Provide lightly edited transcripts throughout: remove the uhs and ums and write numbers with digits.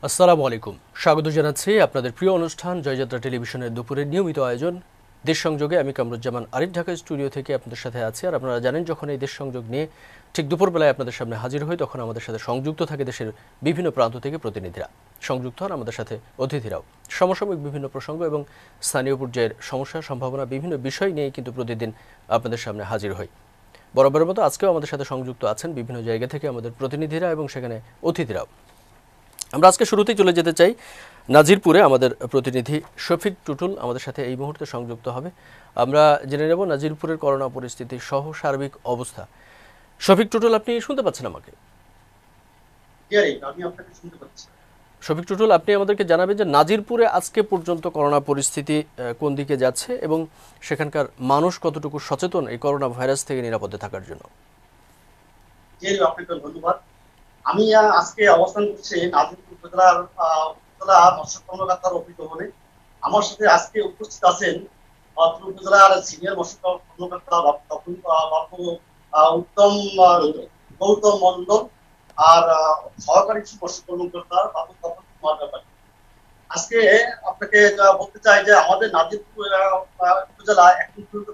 আসসালামু আলাইকুম। স্বাগত জানাচ্ছি আপনাদের প্রিয় অনুষ্ঠান জয়যাত্রা টেলিভিশনের দুপুরের নিয়মিত আয়োজন দেশ সংযোগে। আমি কামরুজ্জামান আরিফ ঢাকা স্টুডিও থেকে আপনাদের সাথে আছি। আর আপনারা জানেন, যখন এই দেশ সংযোগ নিয়ে ঠিক দুপুরবেলায় আপনাদের সামনে হাজির হই, তখন আমাদের সাথে সংযুক্ত থাকে দেশের বিভিন্ন প্রান্ত থেকে প্রতিনিধিরা। সংযুক্ত হন আমাদের সাথে অতিথিরাও। সমসাময়িক বিভিন্ন প্রসঙ্গ এবং স্থানীয় পর্যায়ের সমস্যা সম্ভাবনা বিভিন্ন বিষয় নিয়ে কিন্তু প্রতিদিন আপনাদের সামনে হাজির হই। বরাবরের মতো আজকেও আমাদের সাথে সংযুক্ত আছেন বিভিন্ন জায়গা থেকে আমাদের প্রতিনিধিরা এবং সেখানে অতিথিরাও। আমরা আজকে শুরুতেই চলে যেতে চাই নাজিরপুরে। আমাদের প্রতিনিধি শফিক টুটুল আমাদের সাথে এই মুহূর্তে সংযুক্ত হবে। আমরা জেনে নেব নাজিরপুরের করোনা পরিস্থিতি সহ সার্বিক অবস্থা। শফিক টুটুল, আপনি শুনতে পাচ্ছেন আমাকে? শফিক টুটুল, আপনি আমাদেরকে জানাবেন যে নাজিরপুরে আজকে পর্যন্ত করোনা পরিস্থিতি কোন দিকে যাচ্ছে এবং সেখানকার মানুষ কতটুকু সচেতন এই করোনা ভাইরাস থেকে নিরাপদে থাকার জন্য। আপনাকে ধন্যবাদ। আমি আজকে অবস্থান করছি নাজিরপুর উপজেলার উপজেলা মৎস্য কর্মকর্তার অফিস ভবনে। আমার সাথে আজকে উপস্থিত আছেন উপজেলার সিনিয়র মৎস্য কর্মকর্তা উত্তম গৌতম মন্ডল আর সহকারী মৎস্য কর্মকর্তা বাবু তপন কুমার ব্যাপারী। আজকে আপনাকে বলতে চাই যে আমাদের নাজিরপুর উপজেলা এখন পর্যন্ত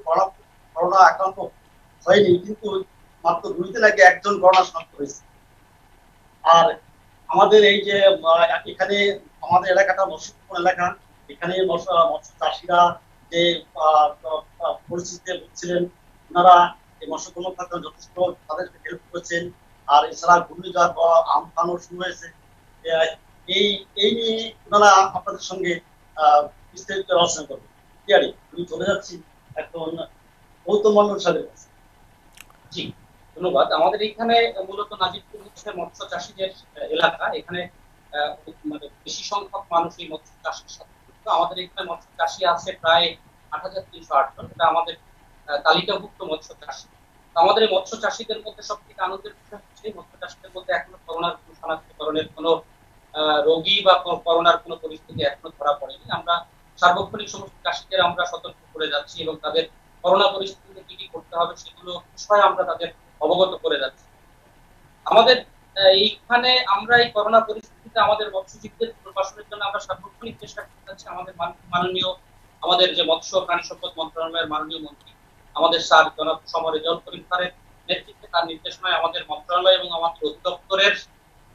করোনা আক্রান্ত হয়নি, কিন্তু মাত্র 2 দিন আগে একজন করোনা শনাক্ত হয়েছে। আর আমাদের এই যে এখানে আমাদের এলাকাটা মৎস্যপূর্ণ এলাকা, এখানে মৎস্য চাষিরা যে পরিস্থিতিতে ভুগছিলেন, ওনারা এই মৎস্য কর্মকর্তা যথেষ্ট তাদেরকে হেল্প করেছেন। আর এছাড়া ঘূর্ণিঝড় আমফানও শুরু হয়েছে। এই এই নিয়ে ওনারা আপনাদের সঙ্গে বিস্তারিত আলোচনা করবেন। আমি চলে যাচ্ছি এখন গৌতম মন্ডল সাহেবের কাছে। জি, ধন্যবাদ। আমাদের এখানে মূলত নাজিরপুর হচ্ছে মৎস্য চাষীদের এলাকা। এখানে মানে বেশি সংখ্যক মানুষ এই মৎস্য চাষের সাথে যুক্ত। আমাদের এখানে মৎস্য চাষী আছে প্রায় ৮৩০৮ জন। এটা আমাদের তালিকাভুক্ত মৎস্য চাষী। আমাদের এই মৎস্য চাষীদের মধ্যে সব থেকে আনন্দের বিষয় হচ্ছে মৎস্য চাষীদের মধ্যে এখনো করোনার কোনো শনাক্তকরণের কোনো রোগী বা করোনার কোনো পরিস্থিতি এখনো ধরা পড়েনি। আমরা সার্বক্ষণিক সমস্ত চাষীদের আমরা সতর্ক করে যাচ্ছি এবং তাদের করোনা পরিস্থিতিতে কি কি করতে হবে সেগুলো বিষয়ে আমরা তাদের অবগত করে যাচ্ছি। আমাদের এইখানে আমরা এই করোনা পরিস্থিতিতে আমাদের মৎস্যজীবীদের পুনর্বাসনের জন্য আমরা সার্বক্ষণিক চেষ্টা করে যাচ্ছি। আমাদের মাননীয় আমাদের যে মৎস্য প্রাণী সম্পদ মন্ত্রণালয়ের মাননীয় মন্ত্রী আমাদের স্যার জনাব সমরে জল পরিবারের নেতৃত্বে তার নির্দেশনায় আমাদের মন্ত্রণালয় এবং আমাদের অধিদপ্তরের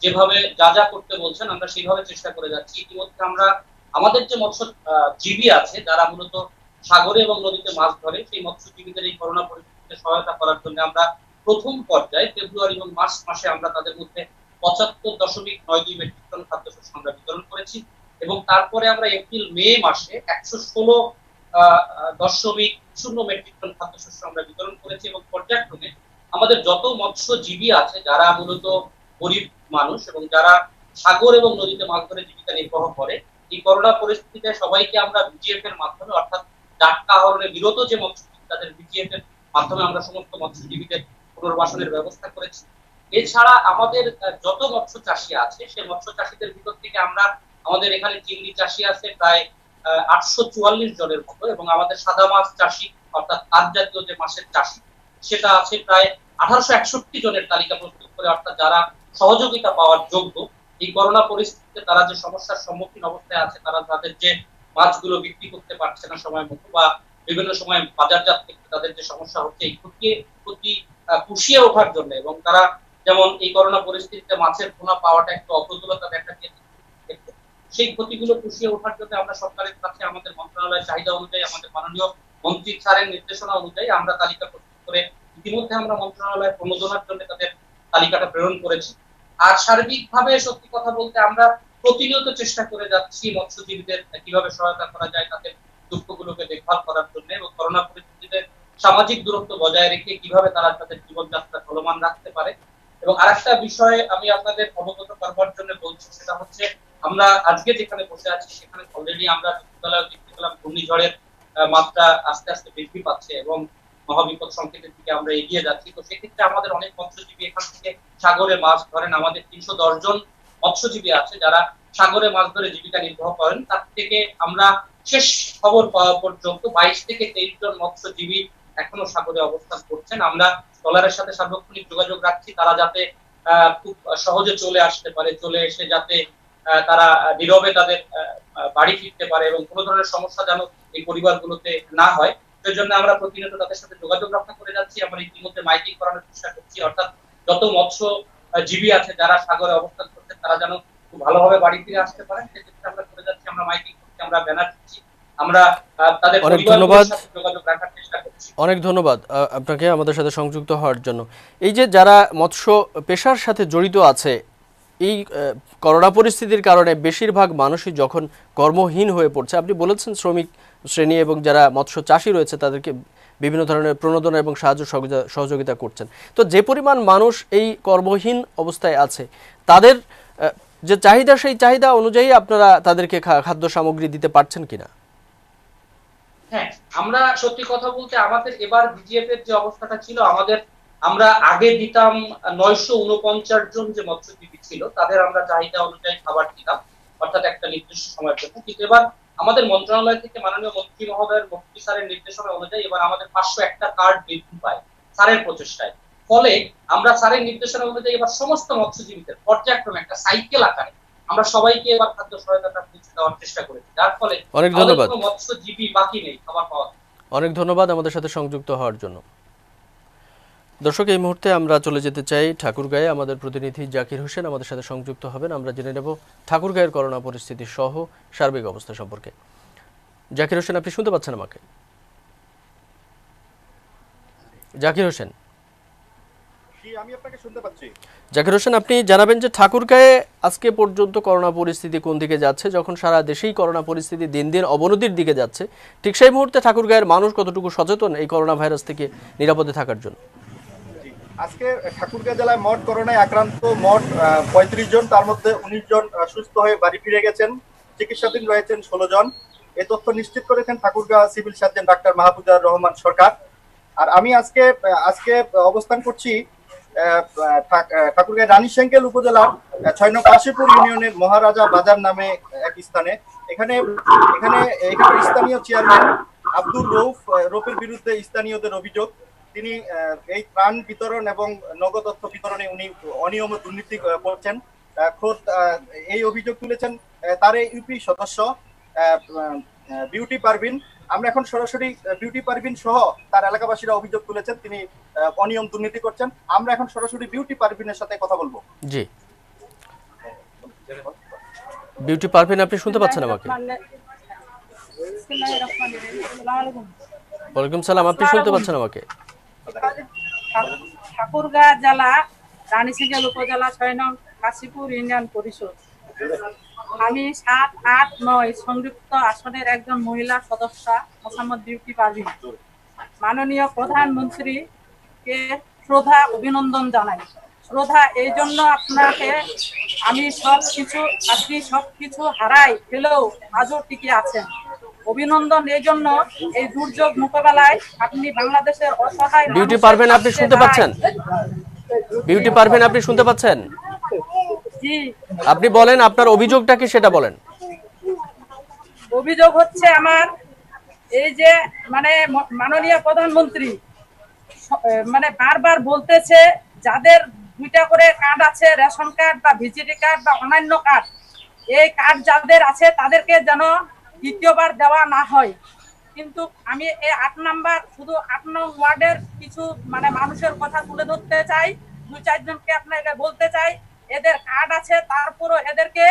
যেভাবে যা যা করতে বলছেন আমরা সেইভাবে চেষ্টা করে যাচ্ছি। ইতিমধ্যে আমরা আমাদের যে মৎস্যজীবী আছে যারা মূলত সাগরে এবং নদীতে মাছ ধরে, সেই মৎস্যজীবীদের এই করোনা পরিস্থিতিতে সহায়তা করার জন্য আমরা প্রথম পর্যায়ে ফেব্রুয়ারি এবং মার্চ মাসে আমরা তাদের মধ্যে ৭৫.৯২ মেট্রিক টন খাদ্যশস্য আমরা বিতরণ করেছি এবং তারপরে আমরা এপ্রিল মে মাসে ১১৬.০ মেট্রিক টন খাদ্যশস্য আমরা বিতরণ করেছি এবং পর্যায়ক্রমে আমাদের যত মৎস্যজীবী আছে যারা মূলত গরিব মানুষ এবং যারা সাগর এবং নদীতে মাছ ধরে জীবিকা নির্বাহ করে, এই করোনা পরিস্থিতিতে সবাইকে আমরা বিজিএফ এর মাধ্যমে অর্থাৎ ডাক্কা আহরণে বিরত যে মৎস্যজীবী তাদের বিজিএফ এর মাধ্যমে আমরা সমস্ত মৎস্যজীবীদের পুনর্বাসনের ব্যবস্থা করেছি। এছাড়া আমাদের যত মৎস্য চাষী আছে সেই মৎস্য চাষীদের ভিতর থেকে আমরা আমাদের এখানে চিংড়ি চাষী আছে প্রায় ৮৪৪ জনের মতো এবং আমাদের সাদা মাছ চাষী অর্থাৎ আট জাতীয় যে মাছের চাষী সেটা আছে প্রায় ১৮৬১ জনের তালিকা প্রস্তুত করে, অর্থাৎ যারা সহযোগিতা পাওয়ার যোগ্য। এই করোনা পরিস্থিতিতে তারা যে সমস্যার সম্মুখীন অবস্থায় আছে, তারা তাদের যে মাছগুলো বিক্রি করতে পারছে না সময় মতো বা বিভিন্ন সময় বাজারজাত করতে তাদের যে সমস্যা হচ্ছে, এই ক্ষতি পুষিয়ে ওঠার জন্য এবং তারা যেমন এই করোনা পরিস্থিতিতে মাছের পোনা পাওয়াটা একটু অপ্রতুলতা দেখা দিয়েছে, সেই ক্ষতিগুলো পুষিয়ে ওঠার জন্য আমরা সরকারের কাছে আমাদের মন্ত্রণালয়ের চাহিদা অনুযায়ী আমাদের মাননীয় মন্ত্রী স্যারের নির্দেশনা অনুযায়ী আমরা তালিকা প্রস্তুত করে ইতিমধ্যে আমরা মন্ত্রণালয়ের প্রণোদনার জন্য তাদের তালিকাটা প্রেরণ করেছি। আর সার্বিকভাবে সত্যি কথা বলতে আমরা প্রতিনিয়ত চেষ্টা করে যাচ্ছি মৎস্যজীবীদের কিভাবে সহায়তা করা যায় তাদের দুঃখগুলোকে দেখভাল করার জন্য এবং করোনা পরিস্থিতিতে সামাজিক দূরত্ব বজায় রেখে কিভাবে তারা তাদের জীবনযাত্রা চলমান রাখতে পারে। এবং আরেকটা বিষয় আমি আপনাদের অবগত করবার জন্য বলছি, সেটা হচ্ছে আমরা আজকে যেখানে বসে আছি সেখানে অলরেডি আমরা দেখতে পেলাম ঘূর্ণিঝড়ের মাত্রা আস্তে আস্তে বৃদ্ধি পাচ্ছে এবং মহাবিপদ সংকেতের দিকে আমরা এগিয়ে যাচ্ছি। তো সেক্ষেত্রে আমাদের অনেক মৎস্যজীবী এখান থেকে সাগরে মাছ ধরেন। আমাদের ৩১০ জন মৎস্যজীবী আছে যারা সাগরে মাছ ধরে জীবিকা নির্বাহ করেন। তার থেকে আমরা শেষ খবর পাওয়া পর্যন্ত ২২ থেকে ২৩ জন মৎস্যজীবী এখনো সাগরে অবস্থান করছেন। আমরা ট্রলারের সাথে সার্বক্ষণিক যোগাযোগ রাখছি, তারা যাতে খুব সহজে চলে আসতে পারে, চলে এসে যাতে তারা নীরবে তাদের বাড়ি ফিরতে পারে এবং কোনো ধরনের সমস্যা যেন এই পরিবারগুলোতে না হয়, সেজন্য আমরা প্রতিনিয়ত তাদের সাথে যোগাযোগ রক্ষা করে যাচ্ছি। আমরা ইতিমধ্যে মাইকিং করানোর চেষ্টা করছি, অর্থাৎ যত মৎস্যজীবী আছে যারা সাগরে অবস্থান করছে তারা যেন খুব ভালোভাবে বাড়ি ফিরে আসতে পারেন, সেক্ষেত্রে আমরা করে যাচ্ছি। আমরা মাইকিং করছি, আমরা ব্যানার দিচ্ছি, আমরা তাদের পরিবারগুলোর সাথে যোগাযোগ রাখার চেষ্টা করছি। অনেক ধন্যবাদ আপনাকে আমাদের সাথে সংযুক্ত হওয়ার জন্য। এই যে যারা মৎস্য পেশার সাথে জড়িত আছে, এই করোনা পরিস্থিতির কারণে বেশিরভাগ মানুষই যখন কর্মহীন হয়ে পড়ছে, আপনি বলেছেন শ্রমিক শ্রেণী এবং যারা মৎস্য চাষী রয়েছে তাদেরকে বিভিন্ন ধরনের প্রণোদনা এবং সাহায্য সহযোগিতা করছেন, তো যে পরিমাণ মানুষ এই কর্মহীন অবস্থায় আছে তাদের যে চাহিদা, সেই চাহিদা অনুযায়ী আপনারা তাদেরকে খাদ্য সামগ্রী দিতে পারছেন কিনা? হ্যাঁ, আমরা সত্যি কথা বলতে আমাদের এবার বিজিএফ এর যে অবস্থাটা ছিল, আমরা আগে দিতাম 949 জন যে মৎস্যজীবী ছিল তাদের আমরা চাহিদা অনুযায়ী খাবার দিতাম, অর্থাৎ একটা নির্দিষ্ট সময়ের জন্য। কিন্তু এবার আমাদের মন্ত্রণালয় থেকে মাননীয় মন্ত্রী মহোদয়ের, মন্ত্রী স্যারের নির্দেশনা অনুযায়ী এবার আমাদের 501টা কার্ড বৃদ্ধি পায় স্যারের প্রচেষ্টায়। ফলে আমরা স্যারের নির্দেশনা অনুযায়ী এবার সমস্ত মৎস্যজীবীদের পর্যায়ক্রমে একটা সাইকেল আকারে আমরা সবাইকে এবার খাদ্য সহায়তাটা পৌঁছে দেওয়ার চেষ্টা করেছি, যার ফলে অনেক ধন্যবাদ। মৎস্যজীবী বাকি নেই খাবার পাওয়া। অনেক ধন্যবাদ আমাদের সাথে সংযুক্ত হওয়ার জন্য। দর্শক, এই মুহূর্তে আমরা চলে যেতে চাই ঠাকুরগাঁয়ে। আমাদের প্রতিনিধি জাকির হোসেন আমাদের সাথে সংযুক্ত হবেন। আমরা জেনে নেব ঠাকুরগাঁয়ের করোনা পরিস্থিতি সহ সার্বিক অবস্থা সম্পর্কে। জাকির হোসেন, আপনি শুনতে পাচ্ছেন আমাকে? জাকির হোসেন, আমি আপনাকে শুনতে পাচ্ছি। জাকির হোসেন, আপনি জানাবেন যে ঠাকুরগাঁয়ে আজকে পর্যন্ত করোনা পরিস্থিতি কোন দিকে যাচ্ছে? যখন সারা দেশেই করোনা পরিস্থিতি দিন দিন অবনতির দিকে যাচ্ছে, ঠিক সেই মুহূর্তে ঠাকুরগাঁয়ের মানুষ কতটুকু সচেতন এই করোনা ভাইরাস থেকে নিরাপদে থাকার জন্য? আজকে ঠাকুরগাঁও জেলায় মোট করোনায় আক্রান্ত 35 জন, তার মধ্যে 19 জন সুস্থ হয়ে বাড়ি ফিরে গেছেন, চিকিৎসাধীন রয়েছেন 16 জন। এই তথ্য নিশ্চিত করেছেন Thakurgaon civil surgeon doctor Mahfuzar Rahman Sarkar. আর আমি আজকে অবস্থান করছি ঠাকুরগাঁও রানীশঙ্কেল উপজেলার 6 নং কাশীপুর ইউনিয়নের মহারাজা বাজার নামে এক স্থানে। এখানে স্থানীয় চেয়ারম্যান আব্দুর রৌফের বিরুদ্ধে স্থানীয়দের অভিযোগ, তিনি এই ত্রাণ বিতরণ এবং নগদ অর্থ বিতরণে উনি অনিয়ম দুর্নীতি করছেন। খোদ এই অভিযোগ তুলেছেন তার ইউপি সদস্য বিউটি পারভিন। আমরা এখন সরাসরি বিউটি পারভিন সহ তার এলাকাবাসীরা অভিযোগ তুলেছেন তিনি অনিয়ম দুর্নীতি করছেন। আমরা এখন সরাসরি বিউটি পারভিনের সাথে কথা বলবো। জি, বিউটি পারভিন, আপনি শুনতে পাচ্ছেন আমাকে? ওয়ালাইকুম সালাম, আপনি শুনতে পাচ্ছেন আমাকে? ঠাকুরগাঁও জেলা রানীশঙ্কেল উপজেলা 6 নং কাশীপুর ইউনিয়ন পরিষদ। আমি 7, 8, 9 সংযুক্ত আসনের একজন মহিলা সদস্য মোহাম্মদ বিউটি পারভিন। মাননীয় প্রধানমন্ত্রীকে শ্রদ্ধা অভিনন্দন জানাই। শ্রদ্ধা এই জন্য আপনাকে, আমি সবকিছু হারাই ফেলেও আজও টিকে আছেন। অভিনন্দন এই জন্য, এই দুর্যোগ মোকাবেলায় আপনি বাংলাদেশের অসহায়। বিউটি পারভিন, আপনি শুনতে পাচ্ছেন? বিউটি পারভিন, আপনি শুনতে পাচ্ছেন? জি, আপনি বলেন আপনার অভিযোগটা কি সেটা বলেন। অভিযোগ হচ্ছে আমার এই যে মাননীয় প্রধানমন্ত্রী বারবার বলতেছে যাদের 2টা করে কার্ড আছে, রেশন কার্ড বা ভিজিটি কার্ড বা অন্যান্য কার্ড, এই কার্ড যাদের আছে তাদেরকে যেন দ্বিতীয়বার দেওয়া না হয়। কিন্তু আমি এই 8 নং ওয়ার্ডের কিছু মানুষের কথা তুলে ধরতে চাই, 2-4 জনকে আপনাকে বলতে চাই, এদের কার্ড আছে তারপরও এদেরকে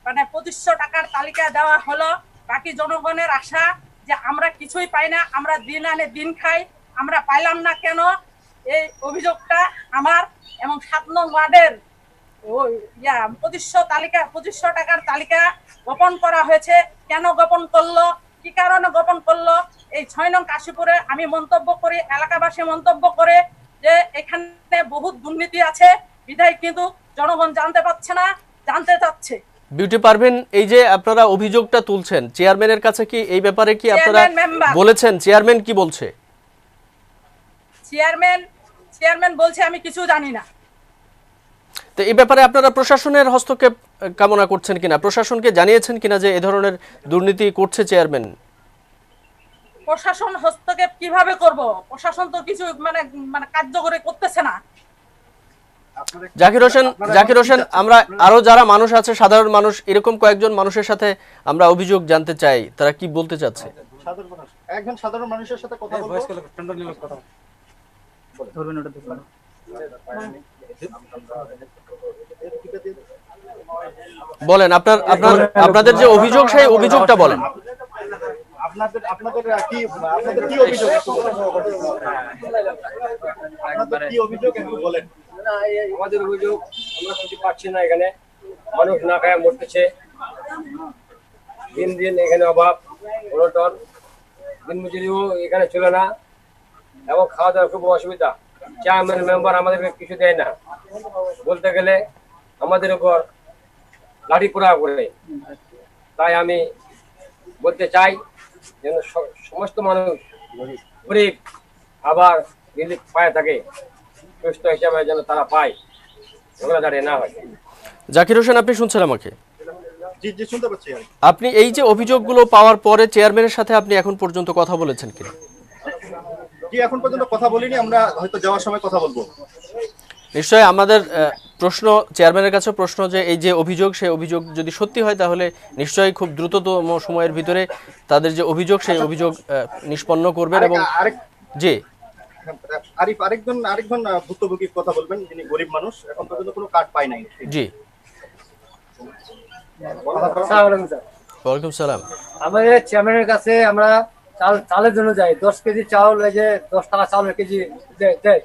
2500 টাকার তালিকা দেওয়া হলো। বাকি জনগণের আশা যে আমরা কিছুই পাই না, আমরা দিন আনে দিন খাই, আমরা পাইলাম না কেন? এই অভিযোগটা আমার। এবং 7 নং ওয়ার্ডের 2500 টাকার তালিকা গোপন করা হয়েছে। কেন গোপন করলো, কি কারণে গোপন করলো? এই 6 নং কাশীপুরে আমি মন্তব্য করি, এলাকাবাসী মন্তব্য করে যে এখানে বহুত দুর্নীতি আছে, বিধায় কিন্তু জনগণ জানতে পারছে না, জানতে চাচ্ছে। বিউটি পারভিন, এই যে আপনারা অভিযোগটা তুলছেন, চেয়ারম্যানের কাছে কি এই ব্যাপারে কি আপনারা বলেছেন? চেয়ারম্যান কি বলছে? চেয়ারম্যান বলছে আমি কিছু জানি না। তো এই ব্যাপারে আপনারা প্রশাসনের হস্তক্ষেপ কামনা করছেন কিনা? প্রশাসনকে জানিয়েছেন কিনা যে এই ধরনের দুর্নীতি করছে চেয়ারম্যান? প্রশাসন হস্তক্ষেপ কিভাবে করব? প্রশাসন তো কিছু কার্যকরী করতেছে না। জাকির হোসেন, আমরা আরো যারা মানুষ আছে, সাধারণ মানুষ, এরকম কয়েকজন মানুষের সাথে আমরা অভিযোগ জানতে চাই, তারা কি বলতে চাচ্ছে। একজন সাধারণ মানুষের সাথে কথা বলবো। বলেন আপনাদের যে অভিযোগ, সেই অভিযোগটা বলেন। আপনাদের কি অভিযোগ একটু বলেন। আমাদের অভিযোগ, আমরা কিছু পাচ্ছি না, এখানে মানুষ না খায় মরতেছে, দিন দিন এখানে অভাব অনটন, দিন মজুরিও এখানে ছিল না, এবং খাওয়া দাওয়ার খুব অসুবিধা। চেয়ারম্যান মেম্বার আমাদেরকে কিছু দেয় না, বলতে গেলে আমাদের উপর লাঠি পোড়া করে। তাই আমি বলতে চাই যেন সমস্ত মানুষ গরিব আবার রিলিফ পায় থাকে, সুস্থ হিসাবে যেন তারা পায়, ওগুলো দাঁড়িয়ে না হয়। জাকির হোসেন, আপনি শুনছেন আমাকে? জি জি, শুনতে পাচ্ছি। আপনি এই যে অভিযোগগুলো পাওয়ার পরে চেয়ারম্যানের সাথে আপনি এখন পর্যন্ত কথা বলেছেন কিনা? জি, এখন পর্যন্ত কথা বলিনি, আমরা হয়তো যাওয়ার সময় কথা বলবো। নিশ্চয়ই আমাদের প্রশ্ন, চেয়ারম্যানের কাছে প্রশ্ন, যে এই যে অভিযোগ, সেই অভিযোগ যদি সত্যি হয় তাহলে নিশ্চয়ই খুব দ্রুততম সময়ের ভিতরে তাদের যে অভিযোগ, সেই অভিযোগ নিষ্পন্ন করবেন। এবং জি আরিফ, আরেকজন ভুক্তভোগীর কথা বলবেন, যিনি গরিব মানুষ, এখন পর্যন্ত কোনো কার্ড পায় নাই। জি, ওয়ালাইকুম সালাম। আমাদের চেয়ারম্যানের কাছে আমরা চালের জন্য যাই, 10 কেজি চাউল, এই যে 10 টাকা চাউল কেজি দেয়,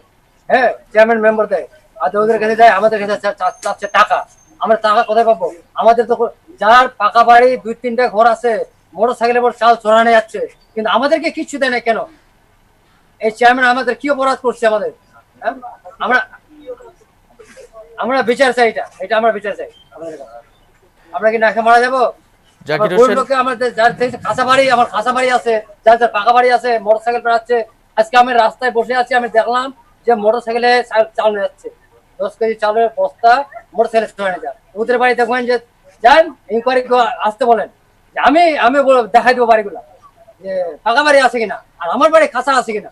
হ্যাঁ, চেয়ারম্যান মেম্বার দেয়। আর ওদের কাছে যায়, আমাদের কাছে চাচ্ছে টাকা। আমরা টাকা কোথায় পাবো? আমাদের তো যার পাকা বাড়ি 2-3টা ঘর আছে, মোটর সাইকেলের পর চাল চড়ানো যাচ্ছে, কিন্তু আমাদেরকে কিচ্ছু দেয় না। কেন? এই চেয়ারম্যান আমাদের কি অপরাধ করছে আমাদের? আমরা বিচার চাই, এটা আমরা বিচার চাই। আমরা কি না খেয়ে মারা যাবো? আমাদের যার খাসা বাড়ি, আমার খাসা বাড়ি আছে, যার যার পাকা বাড়ি আছে, মোটর সাইকেল বেড়াচ্ছে। আজকে আমি রাস্তায় বসে আছি, আমি দেখলাম যে মোটর সাইকেলে চাল নিয়ে যাচ্ছে, 10 কেজি চালের বস্তা মোটর সাইকেলে চড়ানো যায়। ওদের বাড়ি দেখবেন যে যান ইনকোয়ারি আসতে বলেন, আমি দেখাই দেবো বাড়িগুলা, যে পাকা বাড়ি আছে কিনা, আর আমার বাড়ি খাসা আছে কিনা।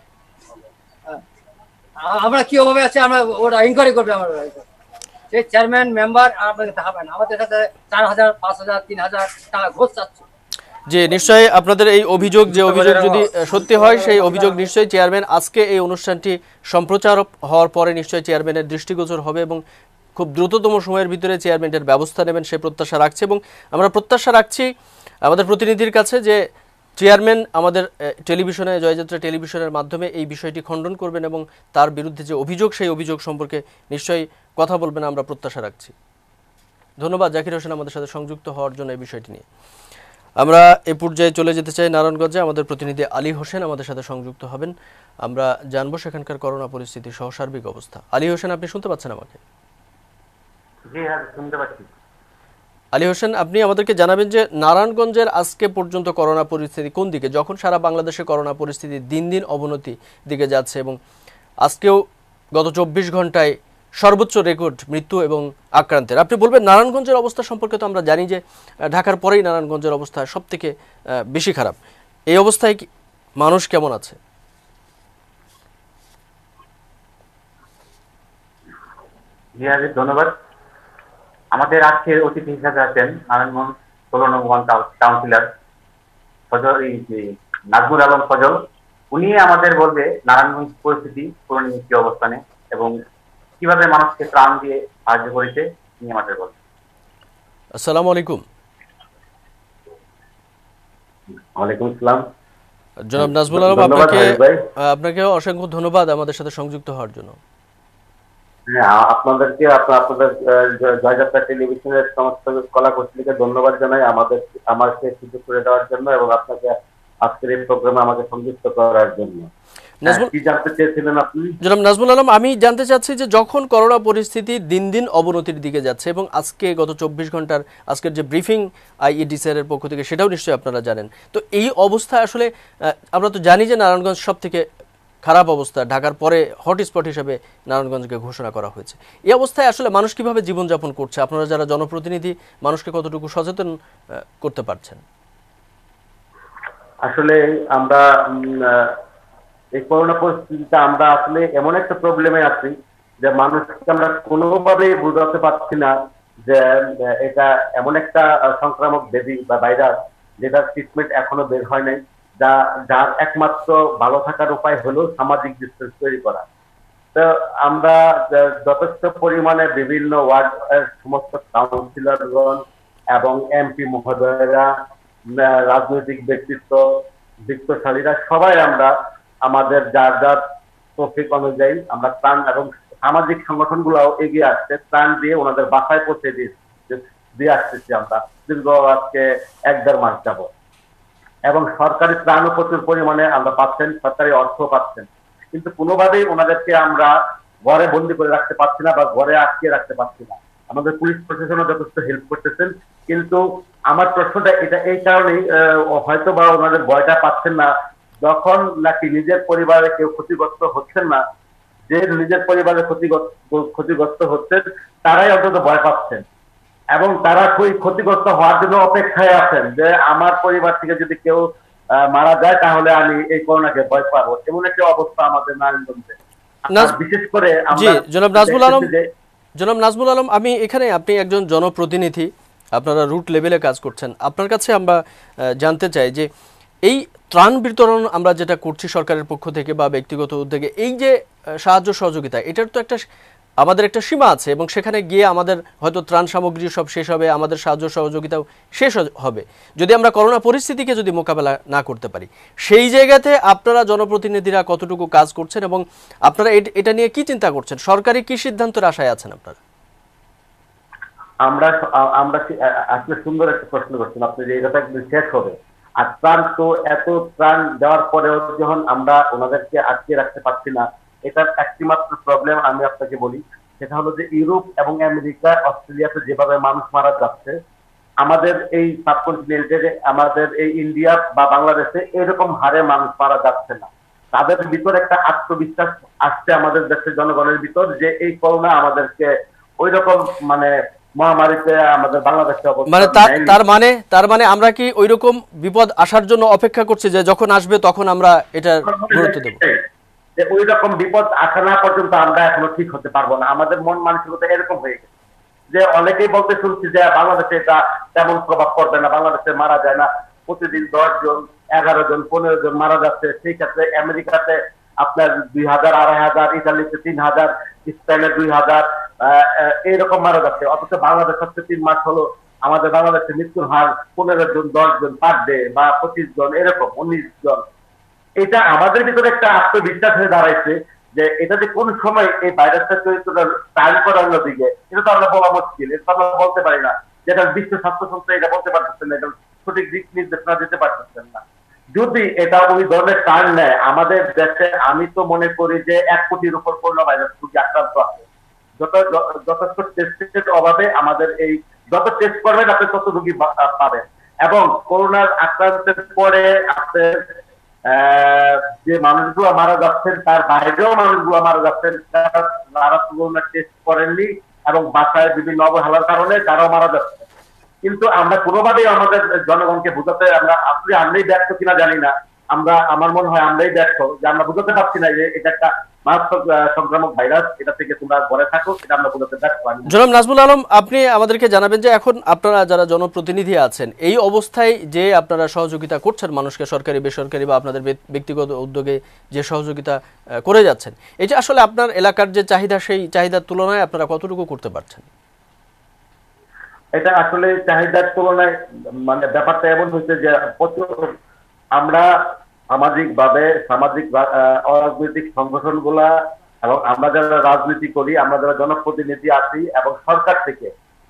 আমরা কি অভাবে আছে, আমরা ওরা ইনকোয়ারি করবে। আমার সেই চেয়ারম্যান মেম্বার আপনাকে দেখাবেন, আমাদের কাছে 4,000, 5,000, 3,000 টাকা ঘোষ চাচ্ছে। যে নিশ্চয়ই আপনাদের এই অভিযোগ, যে অভিযোগ যদি সত্যি হয়, সেই অভিযোগ নিশ্চয়ই চেয়ারম্যান আজকে এই অনুষ্ঠানটি সম্প্রচার হওয়ার পরে নিশ্চয়ই চেয়ারম্যানের দৃষ্টিগোচর হবে এবং খুব দ্রুততম সময়ের ভিতরে চেয়ারম্যানের ব্যবস্থা নেবেন, সে প্রত্যাশা রাখছে। এবং আমরা প্রত্যাশা রাখছি আমাদের প্রতিনিধির কাছে যে চেয়ারম্যান আমাদের টেলিভিশনে, জয়যাত্রা টেলিভিশনের মাধ্যমে এই বিষয়টি খণ্ডন করবেন এবং তার বিরুদ্ধে যে অভিযোগ, সেই অভিযোগ সম্পর্কে নিশ্চয়ই কথা বলবেন, আমরা প্রত্যাশা রাখছি। ধন্যবাদ জাকির হোসেন আমাদের সাথে সংযুক্ত হওয়ার জন্য এই বিষয়টি নিয়ে। আমরা এ পর্যায়ে চলে যেতে চাই নারায়ণগঞ্জে, আমাদের প্রতিনিধি আলী হোসেন আমাদের সাথে সংযুক্ত হবেন। আমরা জানবো সেখানকার করোনা পরিস্থিতি সহ সার্বিক অবস্থা। আলী হোসেন, আপনি শুনতে পাচ্ছেন আমাকে? জি হ্যাঁ, শুনতে পাচ্ছি। আলী হোসেন, আপনি আমাদেরকে জানাবেন যে নারায়ণগঞ্জের আজকে পর্যন্ত করোনা পরিস্থিতি কোন দিকে, যখন সারা বাংলাদেশে করোনা পরিস্থিতি দিন দিন অবনতি দিকে যাচ্ছে এবং আজকেও গত 24 ঘন্টায় সর্বোচ্চ রেকর্ড মৃত্যু এবং আক্রান্তের। আপনি বলবেন নারায়ণগঞ্জের অবস্থা সম্পর্কে। তো আমরা জানি যে ঢাকার পরেই নারায়ণগঞ্জের অবস্থা সব থেকে বেশি খারাপ। এই অবস্থায় মানুষ কেমন আছে? জি আরিফ, ধন্যবাদ। আমাদের আজকের অতিথি হিসাবে আছেন নারায়ণগঞ্জ 16 নং ওয়ার্ড কাউন্সিলর নাজমুল আলম ফজল। উনি আমাদের বলবে নারায়ণগঞ্জ পরিস্থিতি করণীয় কি অবস্থানে এবং কিভাবে মানুষকে ত্রাণ দিয়ে সাহায্য করেছে, তিনি আমাদের বলবেন। আসসালামু আলাইকুম। ওয়ালাইকুম আসসালাম। জনাব নাজমুল আলম, আপনাকে অসংখ্য ধন্যবাদ আমাদের সাথে সংযুক্ত হওয়ার জন্য। আপনাদেরকে আপনাদের জয়যাত্রা টেলিভিশনের সমস্ত কলা কৌশলীকে ধন্যবাদ জানাই আমাকে সুযোগ করে দেওয়ার জন্য এবং আপনাকে আজকের এই প্রোগ্রামে আমাকে সংযুক্ত করার জন্য। কি জানতে চেয়েছিলেন আপনি? জনাব নাজমুল আলম, আমি জানতে চাচ্ছি যে যখন করোনা পরিস্থিতি দিন দিন অবনতির দিকে যাচ্ছে এবং আজকে গত 24 ঘন্টার আজকের যে ব্রিফিং আইইডিসিআর এর পক্ষ থেকে, সেটাও নিশ্চয়ই আপনারা জানেন। তো এই অবস্থায় আসলে আমরা তো জানি যে নারায়ণগঞ্জ সব থেকে খারাপ অবস্থা, ঢাকার পরে হটস্পট হিসেবে নারায়ণগঞ্জকে ঘোষণা করা হয়েছে। এই অবস্থায় আসলে মানুষ কিভাবে জীবনযাপন করছে? আপনারা যারা জনপ্রতিনিধি, মানুষকে কতটুকু সচেতন করতে পারছেন? আসলে আমরা এই করোনা পরিস্থিতিতে আমরা আসলে এমন একটা প্রবলেমে আছি যে মানুষকে আমরা কোনোভাবেই বোঝাতে পারছি না যে এটা এমন একটা সংক্রামক ব্যাধি বা ভাইরাস যেটার ট্রিটমেন্ট এখনো বের হয় নাই, যার একমাত্র ভালো থাকার উপায় হলো সামাজিক ডিস্টেন্স তৈরি করা। তো আমরা যথেষ্ট পরিমাণে বিভিন্ন ওয়ার্ড সমস্ত কাউন্সিলরগণ এবং এমপি মহোদয়েরা, রাজনৈতিক ব্যক্তিত্ব, বিত্তশালীরা সবাই আমরা আমাদের যার যার তৌফিক অনুযায়ী আমরা ত্রাণ এবং সামাজিক সংগঠনগুলোও এগিয়ে আসছে, ত্রাণ দিয়ে ওনাদের বাসায় পৌঁছে দিয়ে আসতেছি আমরা দীর্ঘ আজকে 1-1.5 মাস যাব। এবং সরকারি ত্রাণও প্রচুর পরিমাণে আমরা পাচ্ছেন, সরকারি অর্থ পাচ্ছেন, কিন্তু কোনোভাবেই ওনাদেরকে আমরা ঘরে বন্দি করে রাখতে পারছি না বা ঘরে আটকে রাখতে পারছি না। আমাদের পুলিশ প্রশাসনও যথেষ্ট হেল্প করতেছেন, কিন্তু আমার প্রশ্নটা এটা এই কারণেই, হয়তো বা ওনাদের ভয়টা পাচ্ছেন না, যখন নাকি নিজের পরিবারে কেউ ক্ষতিগ্রস্ত হচ্ছেন না, যে নিজের পরিবারে ক্ষতিগ্রস্ত হচ্ছেন তারাই অন্তত ভয় পাচ্ছেন এবং তারা খুবই ক্ষতিগ্রস্ত হওয়ার জন্য অপেক্ষায় আছেন যে আমার পরিবার থেকে যদি কেউ মারা যায় তাহলে আমি এই করোনাকে ভয় পাবো, এমন একটা অবস্থা আমাদের নারায়ণগঞ্জে। বিশেষ করে জনাব নাজমুল আলম, আমি এখানে, আপনি একজন জনপ্রতিনিধি, আপনারা রুট লেভেলে কাজ করছেন, আপনার কাছে আমরা জানতে চাই যে এই ত্রাণ বিতরণ আমরা যেটা করছি সরকারের পক্ষ থেকে বা ব্যক্তিগত উদ্যোগে, এই যে সাহায্য সহযোগিতা, এটার তো আমাদের একটা সীমা আছে এবং সেখানে গিয়ে আমাদের হয়তো ত্রাণ সামগ্রী সব শেষ হবে, আমাদের সাহায্য সহযোগিতাও শেষ হবে যদি আমরা করোনা পরিস্থিতিকে যদি মোকাবেলা না করতে পারি। সেই জায়গাতে আপনারা জনপ্রতিনিধিরা কতটুকু কাজ করছেন এবং আপনারা এটা নিয়ে কি চিন্তা করছেন, সরকারি কি সিদ্ধান্তের আশায় আছেন আপনারা? আমরা আসলে সুন্দর একটা প্রশ্ন করছেন আপনি যে এটা শেষ হবে, আর ত্রাণ তো এত ত্রাণ দেওয়ার পরেও যখন আমরা ওনাদেরকে আটকে রাখতে পারছি না, এটার একটিমাত্র প্রবলেম আমি আপনাকে বলি, সেটা হলো যে ইউরোপ এবং আমেরিকা, অস্ট্রেলিয়াতে যেভাবে মানুষ মারা যাচ্ছে, আমাদের এই সাবকন্টিনেন্টে, আমাদের এই ইন্ডিয়া বা বাংলাদেশে এরকম হারে মানুষ মারা যাচ্ছে না। তাদের ভিতর একটা আত্মবিশ্বাস আসছে আমাদের দেশের জনগণের ভিতর যে এই করোনা আমাদেরকে ওই রকম মহামারীতে আমাদের বাংলাদেশে তার মানে আমরা কি ওই রকম বিপদ আসার জন্য অপেক্ষা করছি যে যখন আসবে তখন আমরা এটা গুরুত্ব দেব? যে ওই রকম বিপদ আসা না পর্যন্ত আমরা এখনো ঠিক হতে পারবো না। আমাদের মন মানসিকতা এরকম হয়ে গেছে যে অনেকেই বলতে শুনছি যে বাংলাদেশে এটা তেমন প্রভাব পড়বে না, বাংলাদেশে মারা যায় না, প্রতিদিন 10 জন 11 জন 15 জন মারা যাচ্ছে। সেই ক্ষেত্রে আমেরিকাতে আপনার 2000 2500, ইতালিতে 3000, স্পেনে 2000 এইরকম মারা যাচ্ছে, অথচ বাংলাদেশ হচ্ছে 3 মাস হলো আমাদের বাংলাদেশে মৃত্যুর হার 15 জন 10 জন পার ডে বা 25 জন এরকম 19 জন। এটা আমাদের ভিতরে একটা আত্মবিশ্বাস হয়ে দাঁড়াইছে যে এটা যে কোন সময় এই ভাইরাসটা চরিত্রটা টাইম করার দিকে, এটা তো আমরা বলা মুশকিল, এটা আমরা বলতে পারি না, যেটা বিশ্ব স্বাস্থ্য সংস্থা এটা বলতে পারতেছেন না, এটা সঠিক দিক নির্দেশনা দিতে পারতেছেন না। যদি এটা ওই ধরনের টার্ন নেয় আমাদের দেশে, আমি তো মনে করি যে 1 কোটির উপর করোনা ভাইরাস রোগী আক্রান্ত আছে। যথেষ্ট টেস্টের অভাবে আমাদের এই যত টেস্ট করবেন আপনি তত রোগী পাবেন, এবং করোনার আক্রান্তের পরে আপনার যে মানুষগুলো মারা যাচ্ছেন তার বাইরেও মানুষগুলো মারা যাচ্ছেন, তারা করোনা টেস্ট করেননি এবং বাসায় বিভিন্ন অবহেলার কারণে তারাও মারা যাচ্ছে। কিন্তু আমরা কোনোভাবেই আমাদের জনগণকে বোঝাতে আমরাই ব্যর্থ কিনা জানি না, আমার মনে হয় আমরাই ব্যর্থ যে আমরা বোঝাতে পারছি না যে এটা একটা মারাত্মক সংক্রামক ভাইরাস, এটা থেকে তোমরা ঘরে থাকো, এটা আমরা বোঝাতে ব্যর্থ। জনাব নাজমুল আলম, আপনি আমাদেরকে জানাবেন যে এখন আপনারা যারা জনপ্রতিনিধি আছেন এই অবস্থায় যে আপনারা সহযোগিতা করছেন মানুষকে, সরকারি বেসরকারি বা আপনাদের ব্যক্তিগত উদ্যোগে যে সহযোগিতা করে যাচ্ছেন, এটা আসলে আপনার এলাকার যে চাহিদা সেই চাহিদার তুলনায় আপনারা কতটুকু করতে পারছেন? এটা আসলে চাহিদার তুলনায় ব্যাপারটা এমন হচ্ছে যে আমরা সামাজিক অরাজনৈতিক সংগঠনগুলা এবং আমরা যারা রাজনীতি করি, আমরা যারা জনপ্রতিনিধি আছি এবং সরকার থেকে